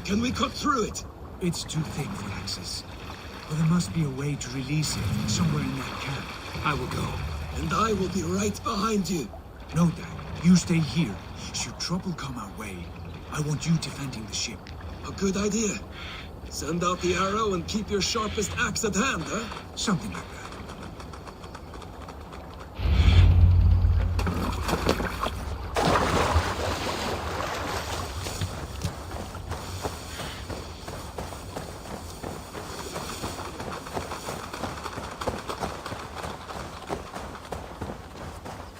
Can we cut through it? It's too thick for access. But there must be a way to release it somewhere in that camp. I will go. And I will be right behind you. No, Dad. You stay here. Should trouble come our way, I want you defending the ship. A good idea. Send out the arrow and keep your sharpest axe at hand, huh? Something like that.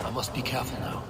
I must be careful now.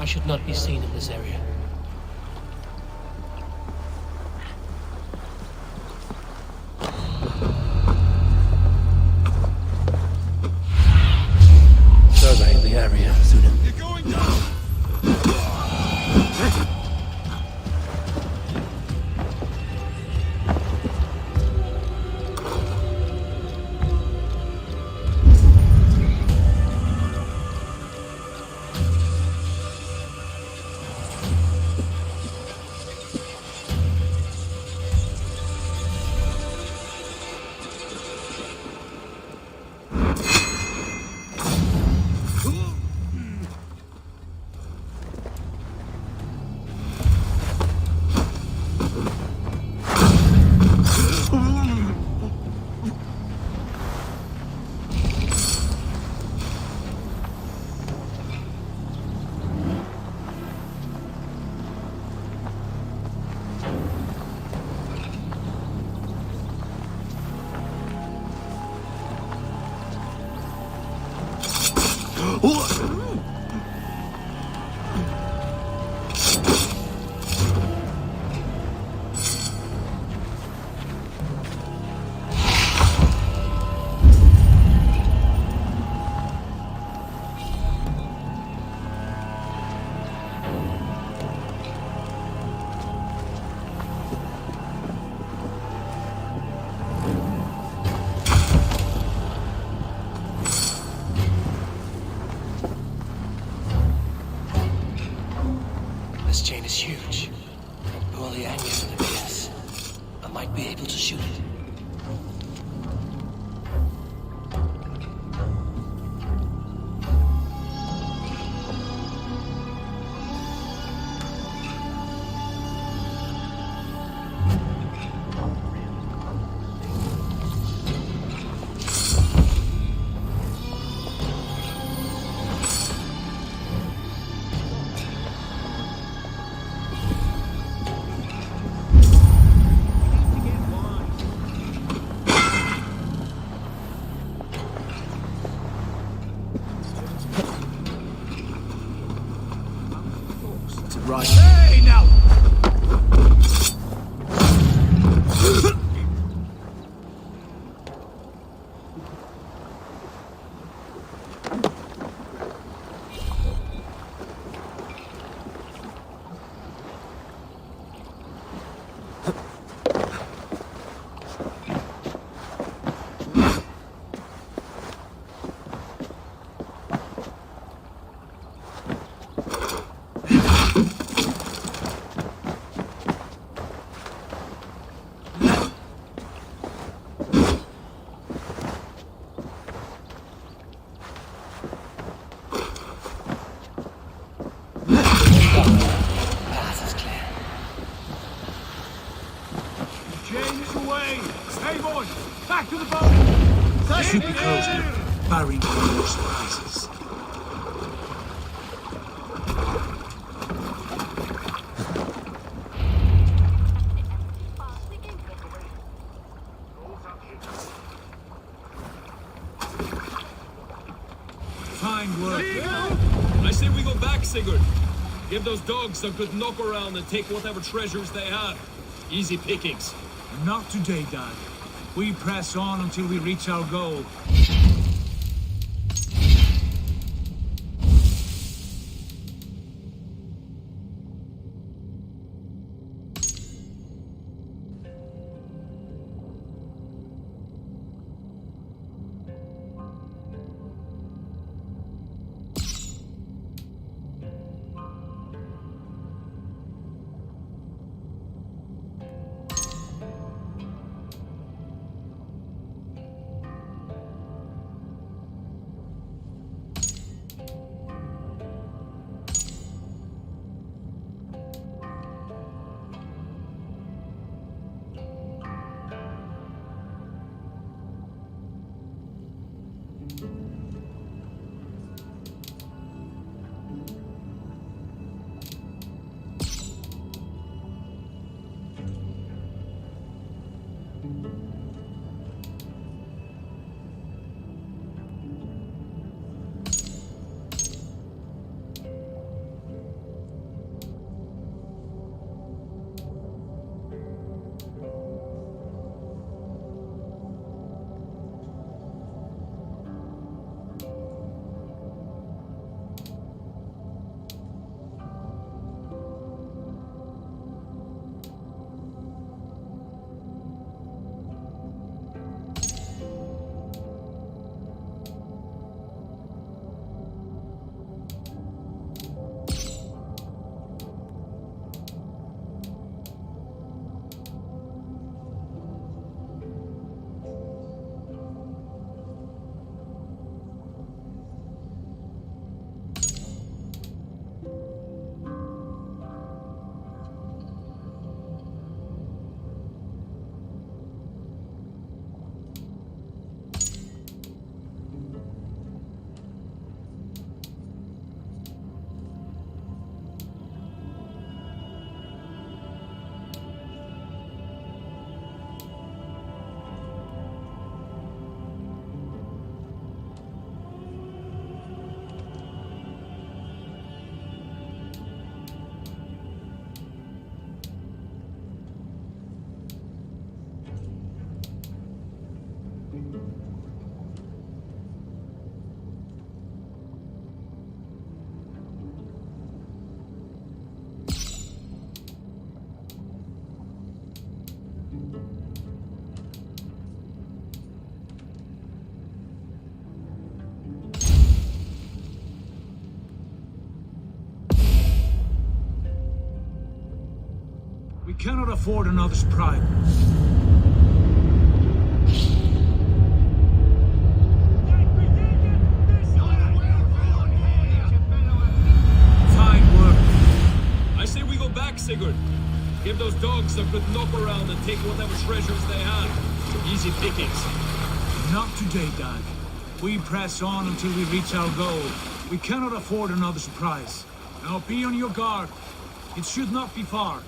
I should not be seen in this area. Survey the area, Sudan. You're going down! This chain is huge. Pull the angle to the base. I might be able to shoot it. Right. Hey, now! Hey, boys! Back to the boat! Super cozy. Barring more surprises. Fine work. I say we go back, Sigurd. Give those dogs a good knock around and take whatever treasures they have. Easy pickings. Not today, Dad. We press on until we reach our goal. We cannot afford another surprise. Fine work. I say we go back, Sigurd. Give those dogs a good knock around and take whatever treasures they have. Easy pickings. Not today, Dag. We press on until we reach our goal. We cannot afford another surprise. Now be on your guard. It should not be far.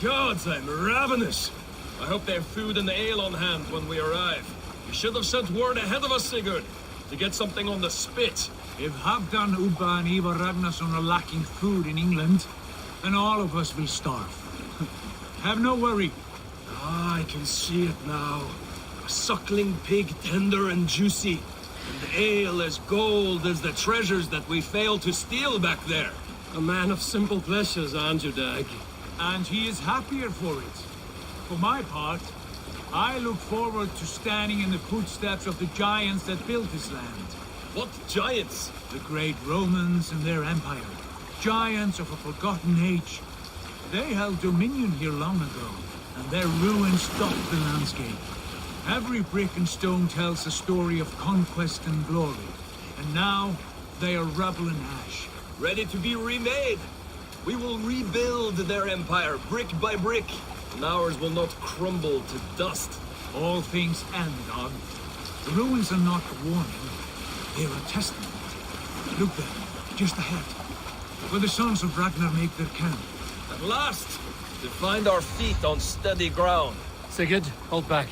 Gods, I'm ravenous. I hope they have food and ale on hand when we arrive. You should have sent word ahead of us, Sigurd, to get something on the spit. If Halfdan, Ubba and Ivar Ragnarsson are lacking food in England, then all of us will starve. Have no worry. Ah, I can see it now. A suckling pig, tender and juicy. And ale as gold as the treasures that we failed to steal back there. A man of simple pleasures, aren't you, Dag? And he is happier for it. For my part, I look forward to standing in the footsteps of the giants that built this land. What giants? The great Romans and their empire. Giants of a forgotten age. They held dominion here long ago, and their ruins dot the landscape. Every brick and stone tells a story of conquest and glory. And now, they are rubble and ash. Ready to be remade. We will rebuild their empire, brick by brick. And ours will not crumble to dust. All things end, Dog. The ruins are not a warning. They are a testament. Look there, just ahead. Where the sons of Ragnar make their camp. At last! To find our feet on steady ground. Sigurd, hold back.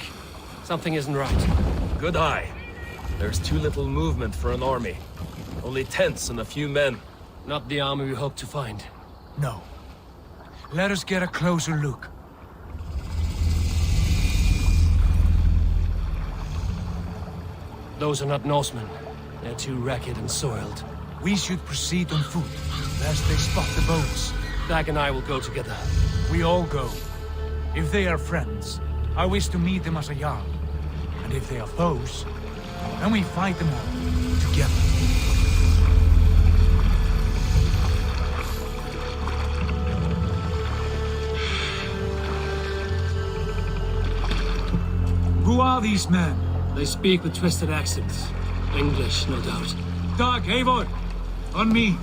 Something isn't right. Good eye. There's too little movement for an army. Only tents and a few men. Not the army we hoped to find. No. Let us get a closer look. Those are not Norsemen. They're too ragged and soiled. We should proceed on foot, lest they spot the boats. Dag and I will go together. We all go. If they are friends, I wish to meet them as a Jarl. And if they are foes, then we fight them all, together. Who are these men? They speak with twisted accents. English, no doubt. Dag, Eivor! On me!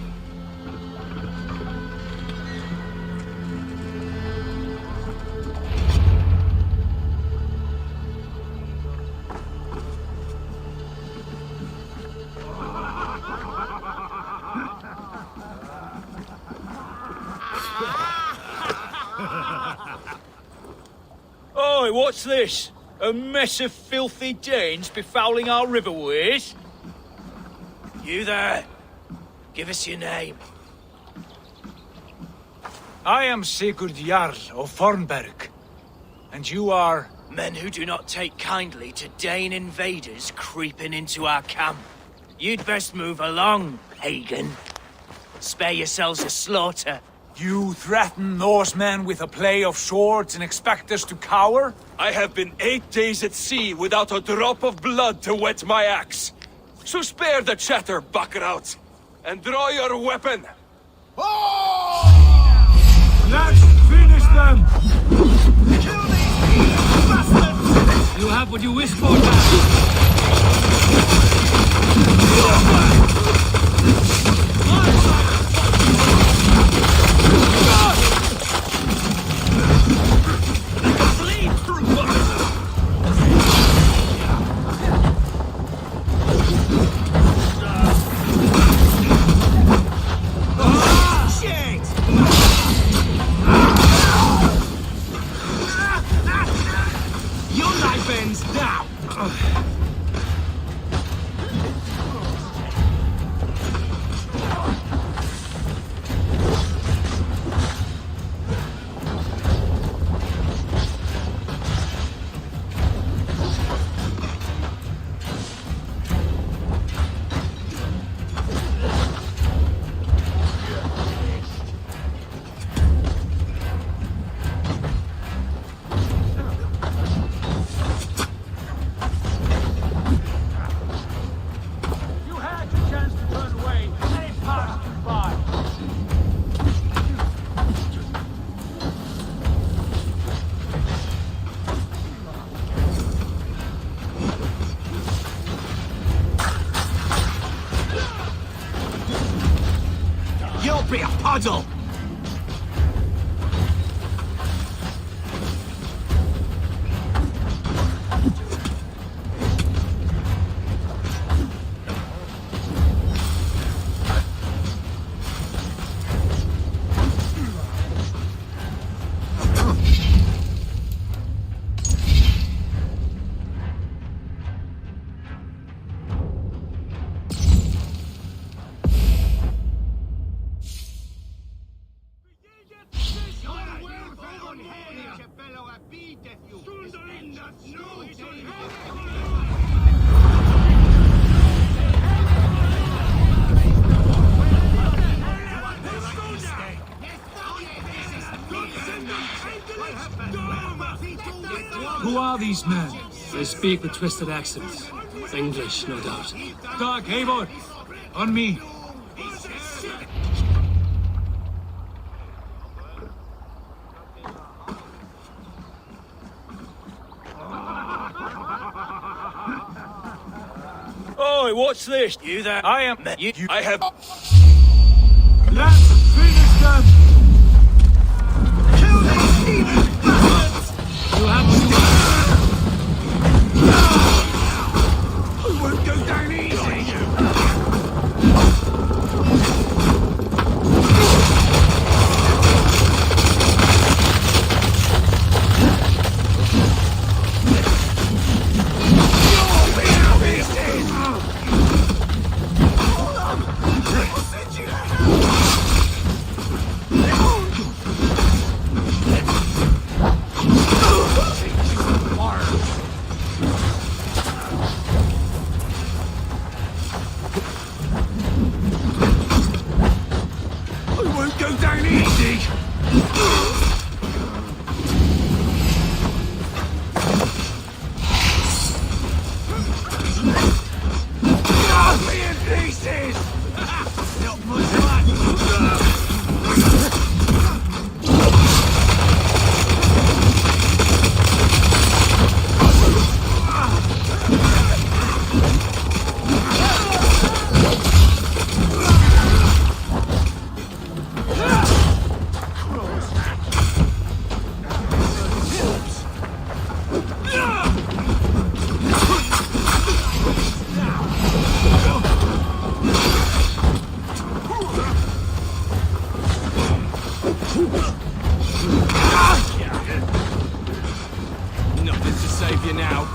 Oi, what's this? A mess of filthy Danes befouling our riverways? You there! Give us your name. I am Sigurd Jarl of Fornberg. And you are? Men who do not take kindly to Dane invaders creeping into our camp. You'd best move along, pagan. Spare yourselves a slaughter. You threaten Norsemen with a play of swords and expect us to cower? I have been 8 days at sea without a drop of blood to wet my axe. So spare the chatter, Buckerout, and draw your weapon. Let's finish them! You have what you wished for now. Don't be a puddle! Who are these men? They speak with twisted accents. English, no doubt. Doc, Eivor! On me! Oi, what's this? You there? I am. I have. Let's finish them! Kill these demon bastards! You have to. We won't go down easy! Nothing to save you now.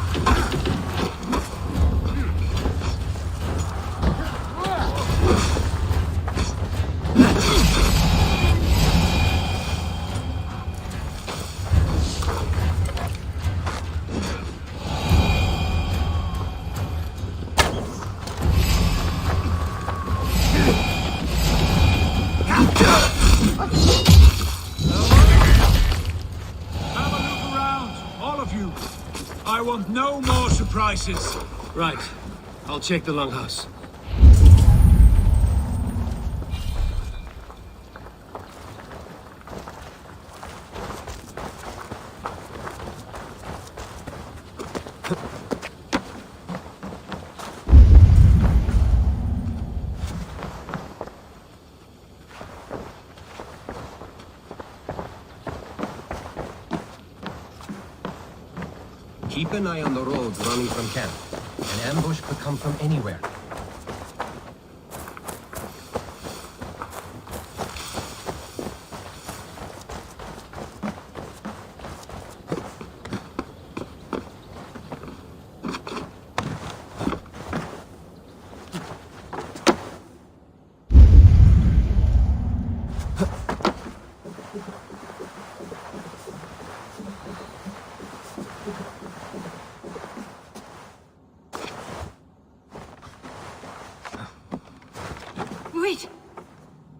I want no more surprises. Right. I'll check the longhouse. Keep an eye on the roads running from camp. An ambush could come from anywhere. Wait!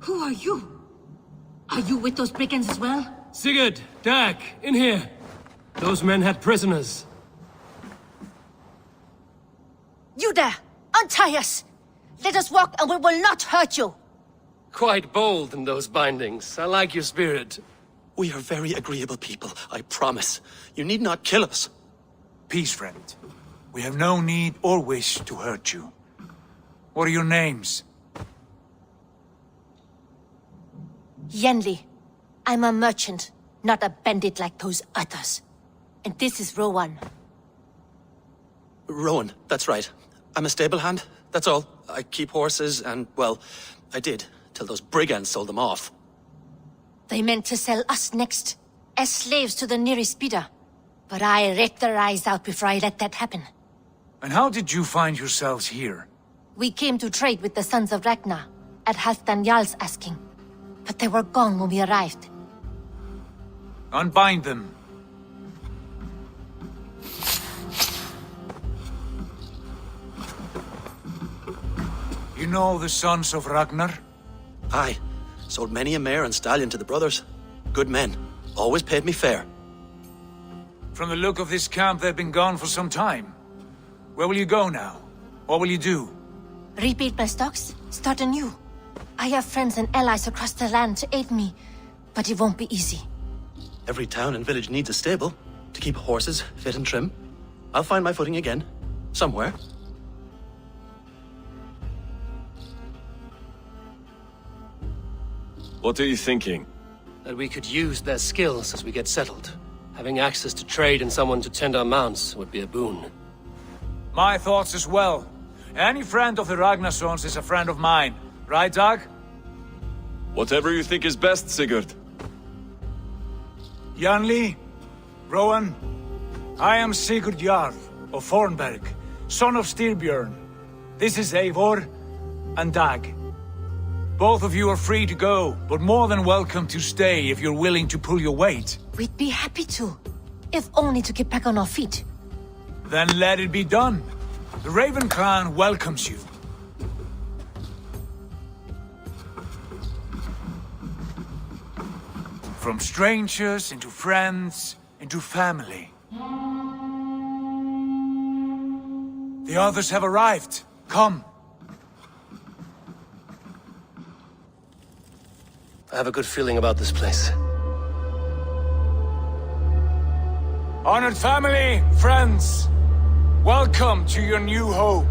Who are you? Are you with those brigands as well? Sigurd, Dag, in here. Those men had prisoners. You there! Untie us! Let us walk and we will not hurt you! Quite bold in those bindings. I like your spirit. We are very agreeable people, I promise. You need not kill us. Peace, friend. We have no need or wish to hurt you. What are your names? Yenli, I'm a merchant, not a bandit like those others. And this is Rowan. Rowan, that's right. I'm a stable hand, that's all. I keep horses and, well, I did, till those brigands sold them off. They meant to sell us next, as slaves to the nearest bidder. But I raked their eyes out before I let that happen. And how did you find yourselves here? We came to trade with the Sons of Ragnar, at Halfdan Jarl's asking. But they were gone when we arrived. Unbind them. You know the Sons of Ragnar? Aye. Sold many a mare and stallion to the brothers. Good men. Always paid me fair. From the look of this camp, they've been gone for some time. Where will you go now? What will you do? Rebuild my stocks, start anew. I have friends and allies across the land to aid me, but it won't be easy. Every town and village needs a stable to keep horses fit and trim. I'll find my footing again. Somewhere. What are you thinking? That we could use their skills as we get settled. Having access to trade and someone to tend our mounts would be a boon. My thoughts as well. Any friend of the Ragnarsons is a friend of mine. Right, Dag? Whatever you think is best, Sigurd. Janli, Rowan, I am Sigurd Jarl of Fornberg, son of Styrbjörn. This is Eivor and Dag. Both of you are free to go, but more than welcome to stay if you're willing to pull your weight. We'd be happy to, if only to get back on our feet. Then let it be done. The Raven clan welcomes you. From strangers into friends, into family. The others have arrived. Come. I have a good feeling about this place. Honored family, friends, welcome to your new home.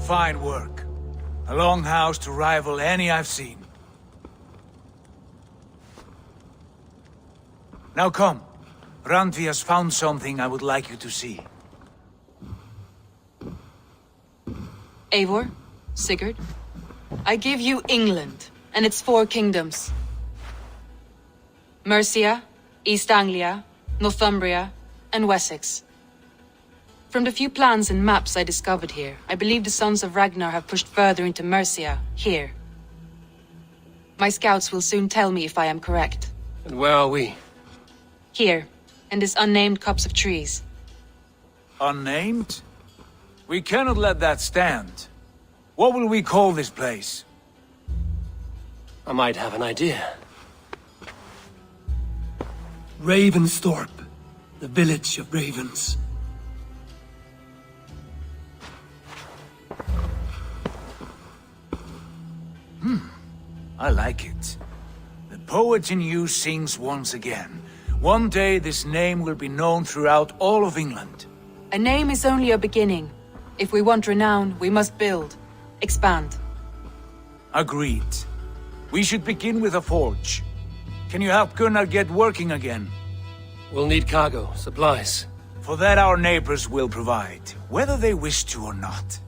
Fine work. A longhouse to rival any I've seen. Now come. Randvi has found something I would like you to see. Eivor, Sigurd, I give you England and its 4 kingdoms. Mercia, East Anglia, Northumbria, and Wessex. From the few plans and maps I discovered here, I believe the Sons of Ragnar have pushed further into Mercia, here. My scouts will soon tell me if I am correct. And where are we? Here, in this unnamed copse of trees. Unnamed? We cannot let that stand. What will we call this place? I might have an idea. Ravensthorpe, the village of ravens. I like it. The poet in you sings once again. One day this name will be known throughout all of England. A name is only a beginning. If we want renown, we must build, expand. Agreed. We should begin with a forge. Can you help Gunnar get working again? We'll need cargo, supplies. For that our neighbors will provide, whether they wish to or not.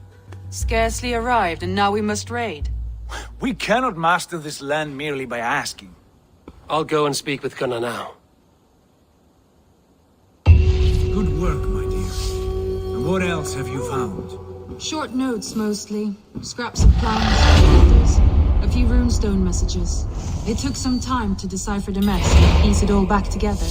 Scarcely arrived, and now we must raid. We cannot master this land merely by asking. I'll go and speak with Gunnar now. Good work, my dear. And what else have you found? Short notes, mostly. Scraps of plans, letters, a few runestone messages. It took some time to decipher the mess and piece it all back together.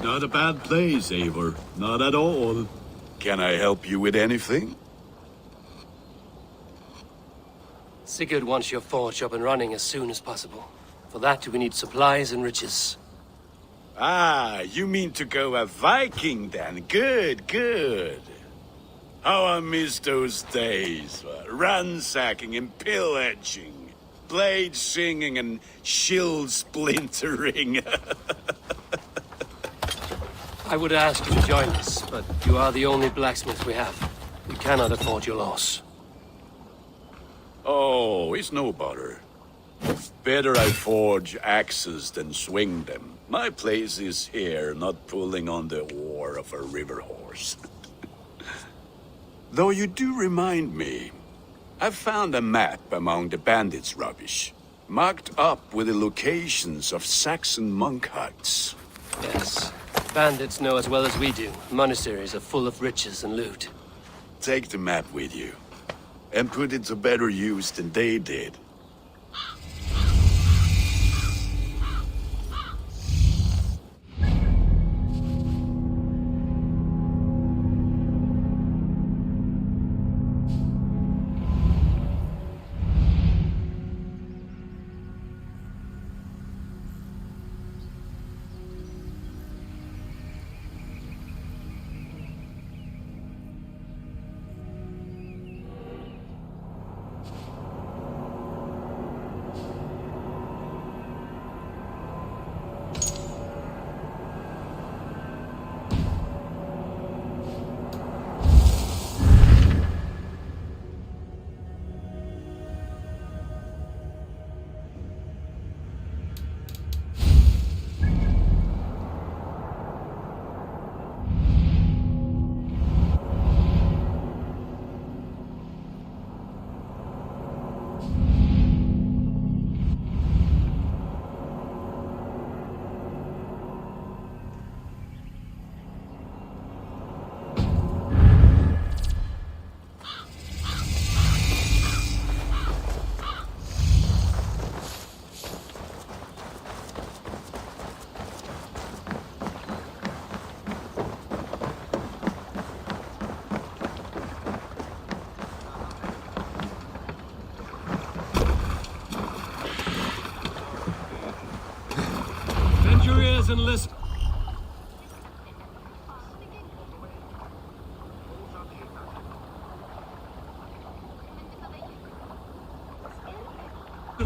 Not a bad place, Eivor. Not at all. Can I help you with anything? Sigurd wants your forge up and running as soon as possible. For that, we need supplies and riches. Ah, you mean to go a Viking then? Good, good. How I miss those days. Ransacking and pillaging. Blade singing and shield splintering. I would ask you to join us, but you are the only blacksmith we have. We cannot afford your loss. Oh, it's no bother. Better I forge axes than swing them. My place is here, not pulling on the oar of a river horse. Though you do remind me, I've found a map among the bandits' rubbish, marked up with the locations of Saxon monk huts. Yes. Bandits know as well as we do. Monasteries are full of riches and loot. Take the map with you, and put it to better use than they did. enlist.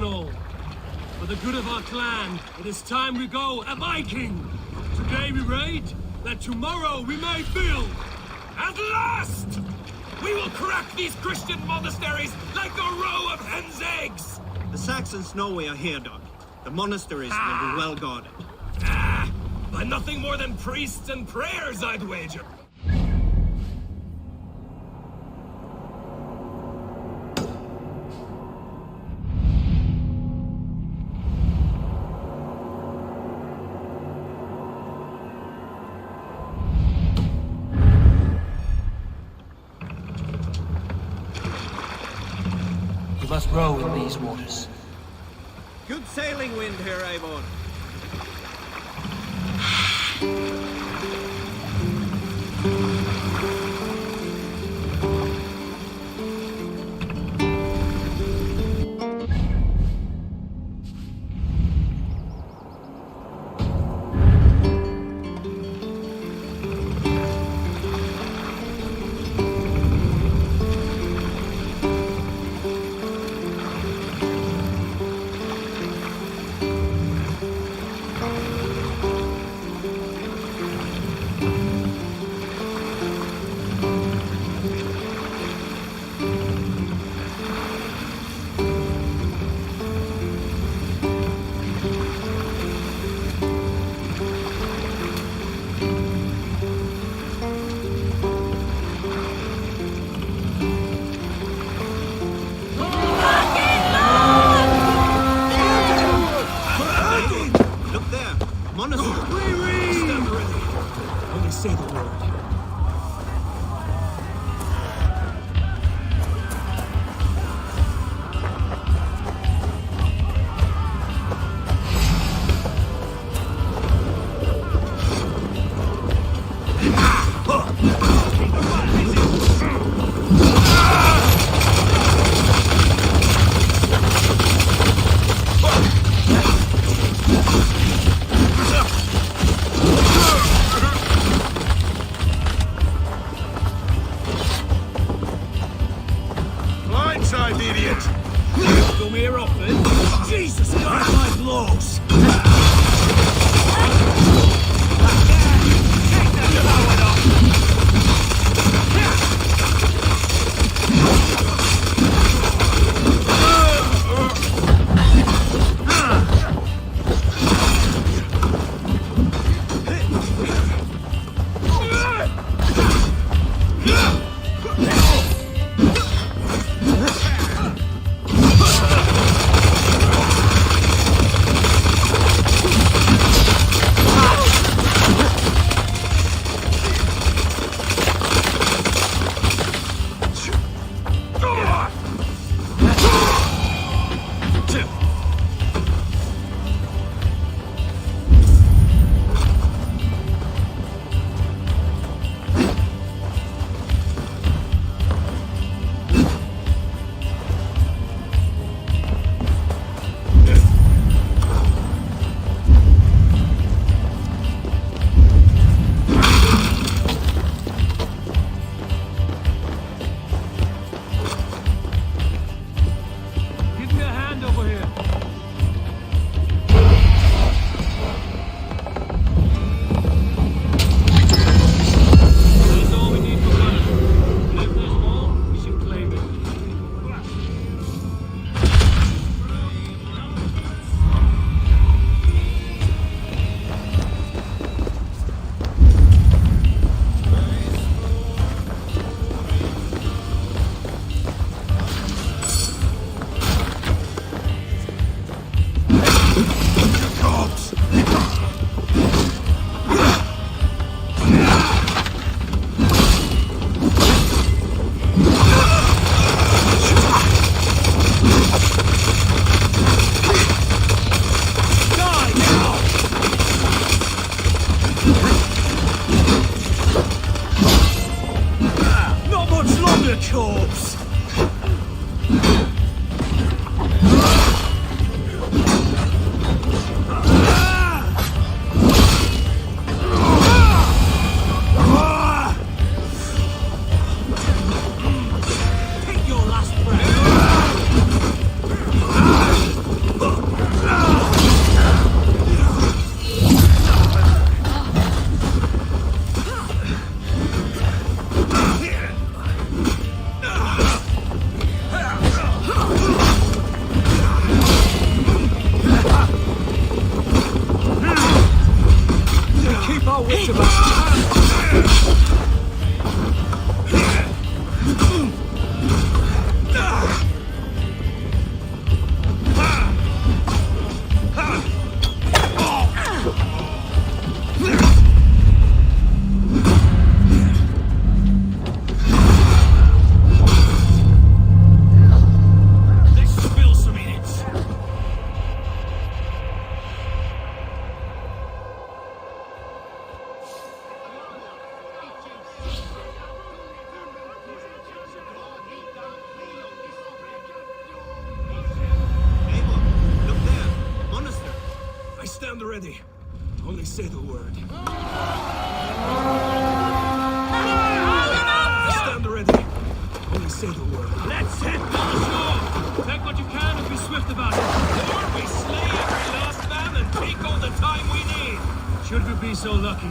All. For the good of our clan, it is time we go a Viking. Today we raid, that tomorrow we may build. At last! We will crack these Christian monasteries like a row of hen's eggs! The Saxons know we are here, Doc. The monasteries will be well guarded. By nothing more than priests and prayers, I'd wager. You must row in these waters. Good sailing wind here, Eivor. say the word. Stand ready. Only say the word. Let's hit the shore! Take what you can and be swift about it. Or we slay every last man and take all the time we need. Should we be so lucky?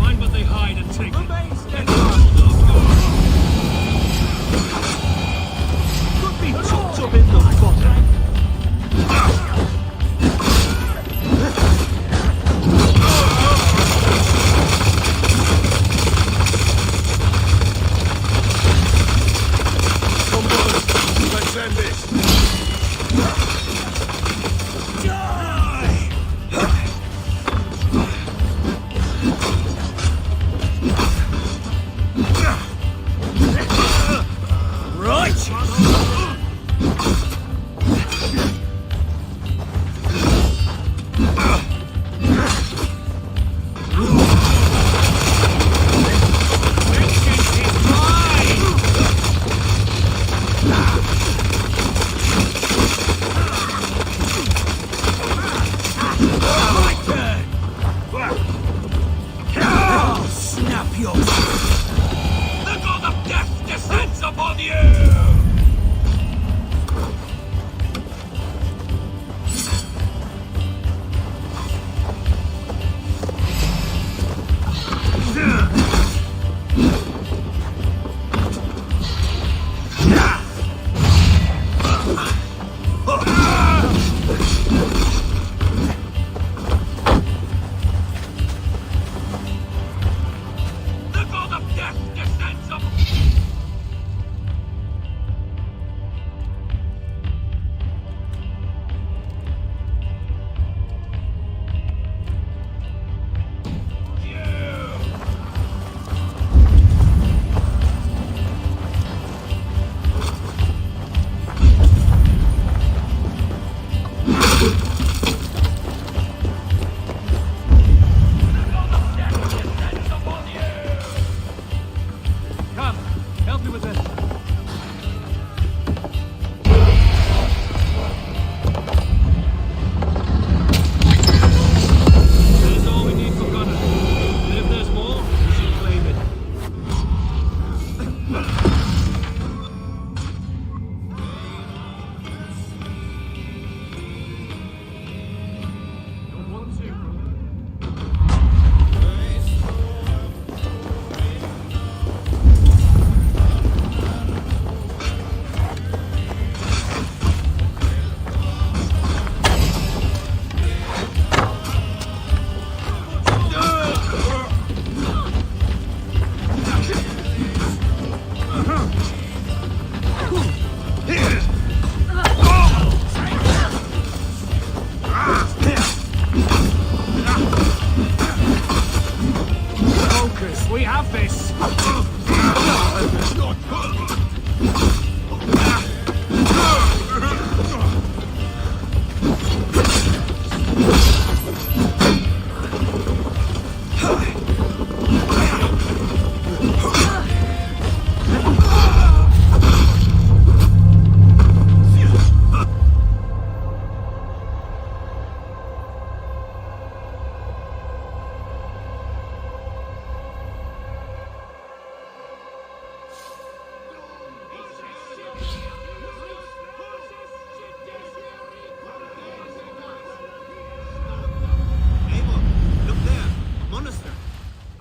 Find what they hide and take it. Could be chopped up in the bottom. Let's end this.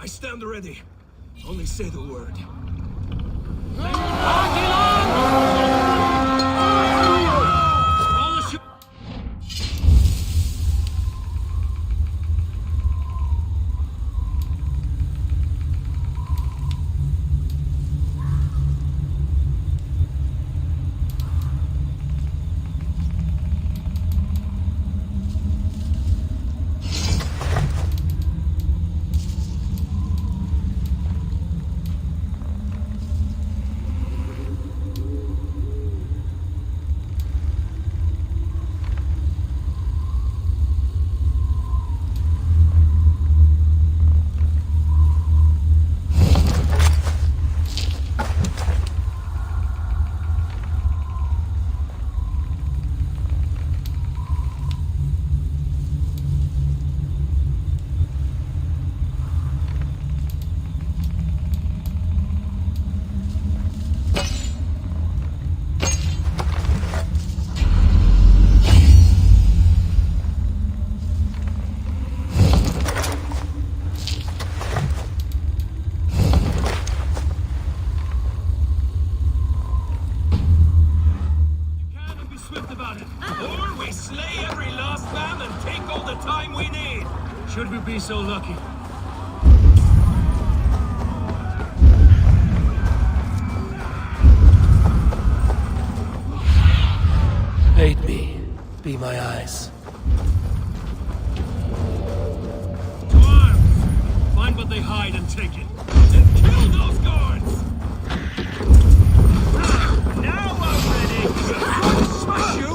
Stand ready. Only say the word. so lucky. Aid me. Be my eyes. To arms! Find what they hide and take it. And kill those guards! Now I'm ready! Smash you!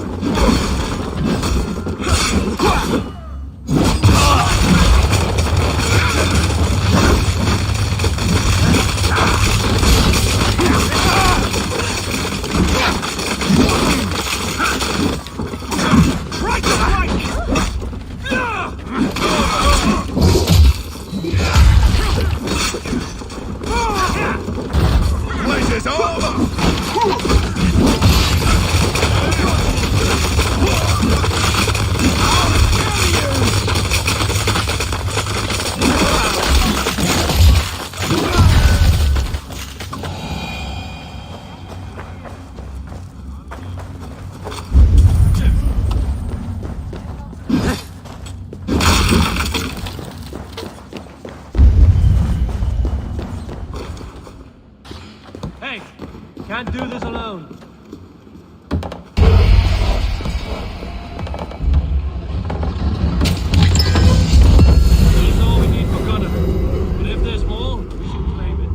Can't do this alone. This is all we need for Gunner. But if there's more, we should claim it.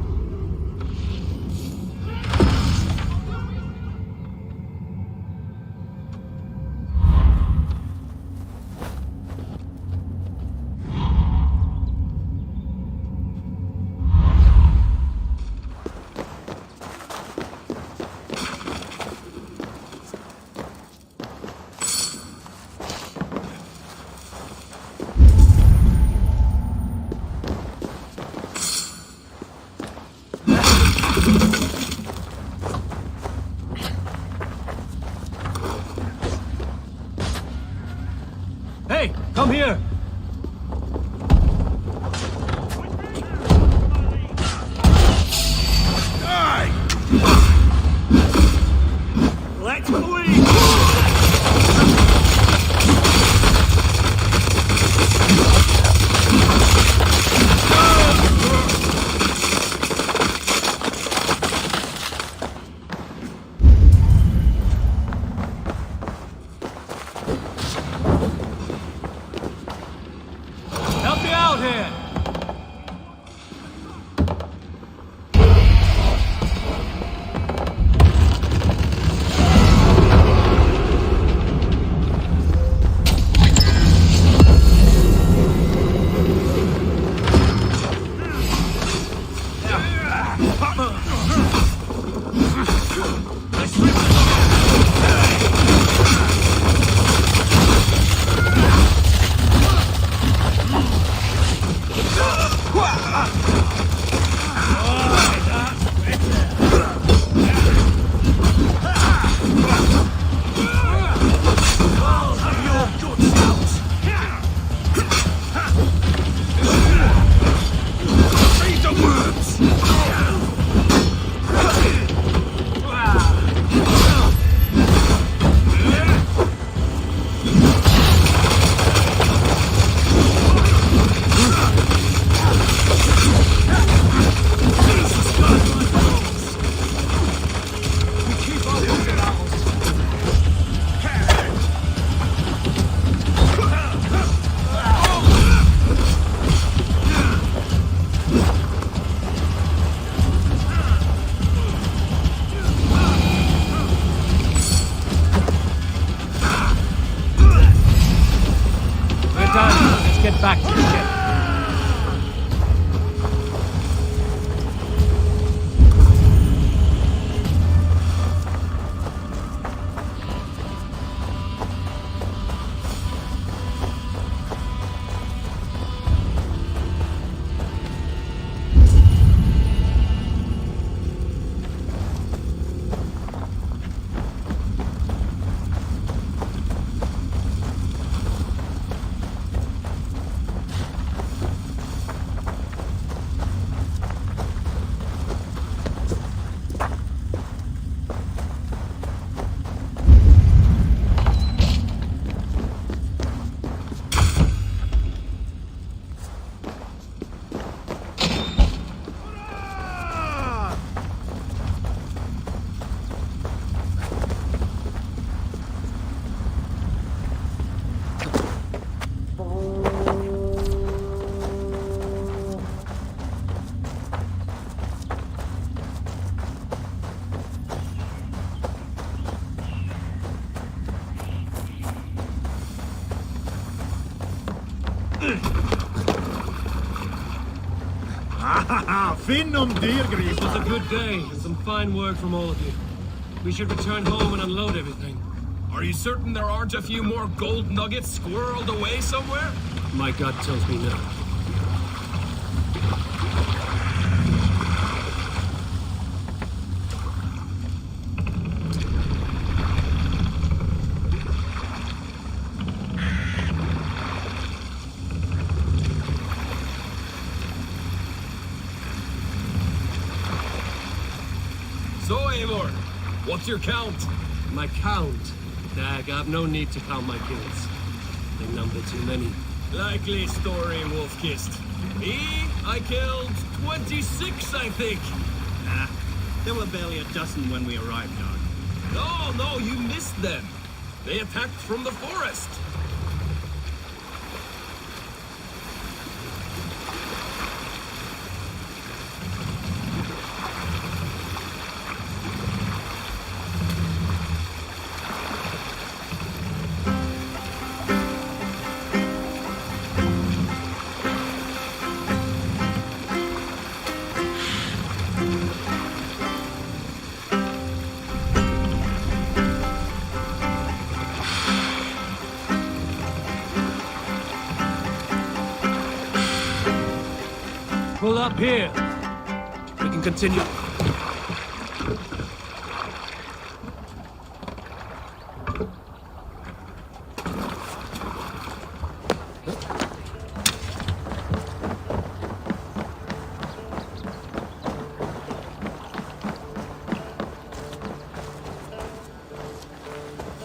Hey, come here! Let's bleed! Finnum Deergrief. It was a good day and some fine work from all of you. We should return home and unload everything. Are you certain there aren't a few more gold nuggets squirreled away somewhere? My gut tells me no. So, Eivor, what's your count? My count? Dag, I've no need to count my kills. They number too many. Likely story, Wolfkist. Me, I killed 26, I think. Nah, there were barely a dozen when we arrived, Dog. No, you missed them. They attacked from the forest. Pull up here. We can continue.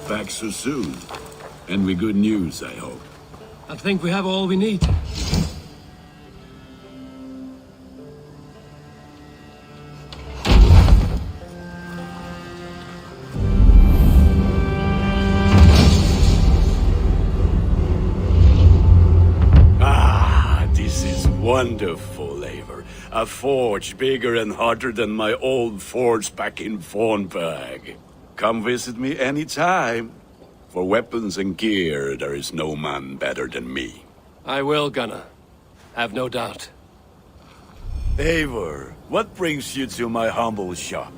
Back so soon. And with good news, I hope. I think we have all we need. Wonderful, Eivor. A forge bigger and hotter than my old forge back in Fornberg. Come visit me anytime. For weapons and gear, there is no man better than me. I will, Gunnar. Have no doubt. Eivor, what brings you to my humble shop?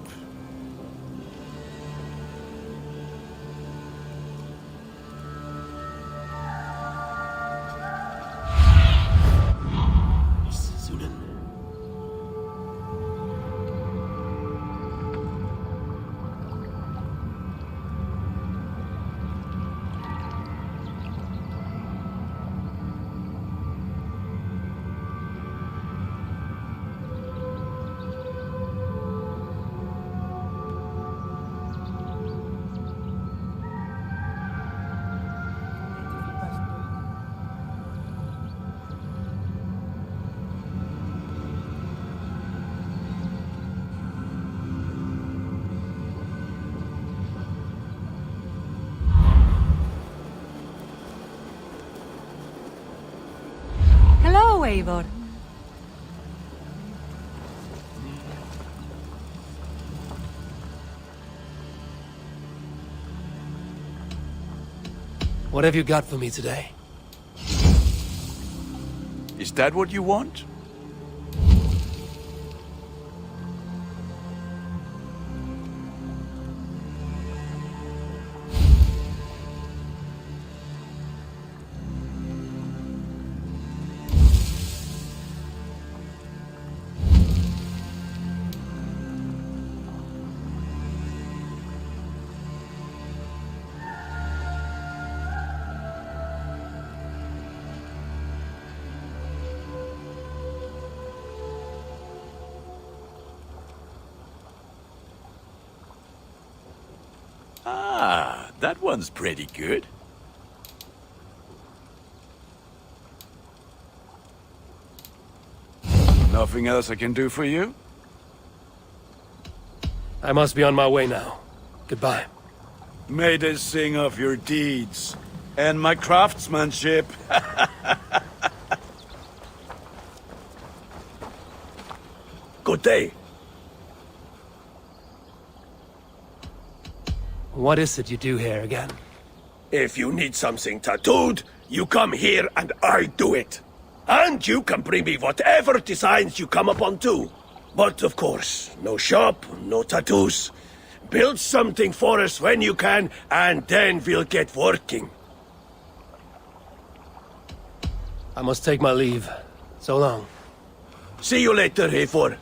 Hello, Eivor. What have you got for me today? Is that what you want? Ah, that one's pretty good. Nothing else I can do for you? I must be on my way now. Goodbye. May they sing of your deeds and my craftsmanship. Good day. What is it you do here again? If you need something tattooed, you come here and I do it. And you can bring me whatever designs you come upon too. But of course, no shop, no tattoos. Build something for us when you can, and then we'll get working. I must take my leave. So long. See you later, Hayfor.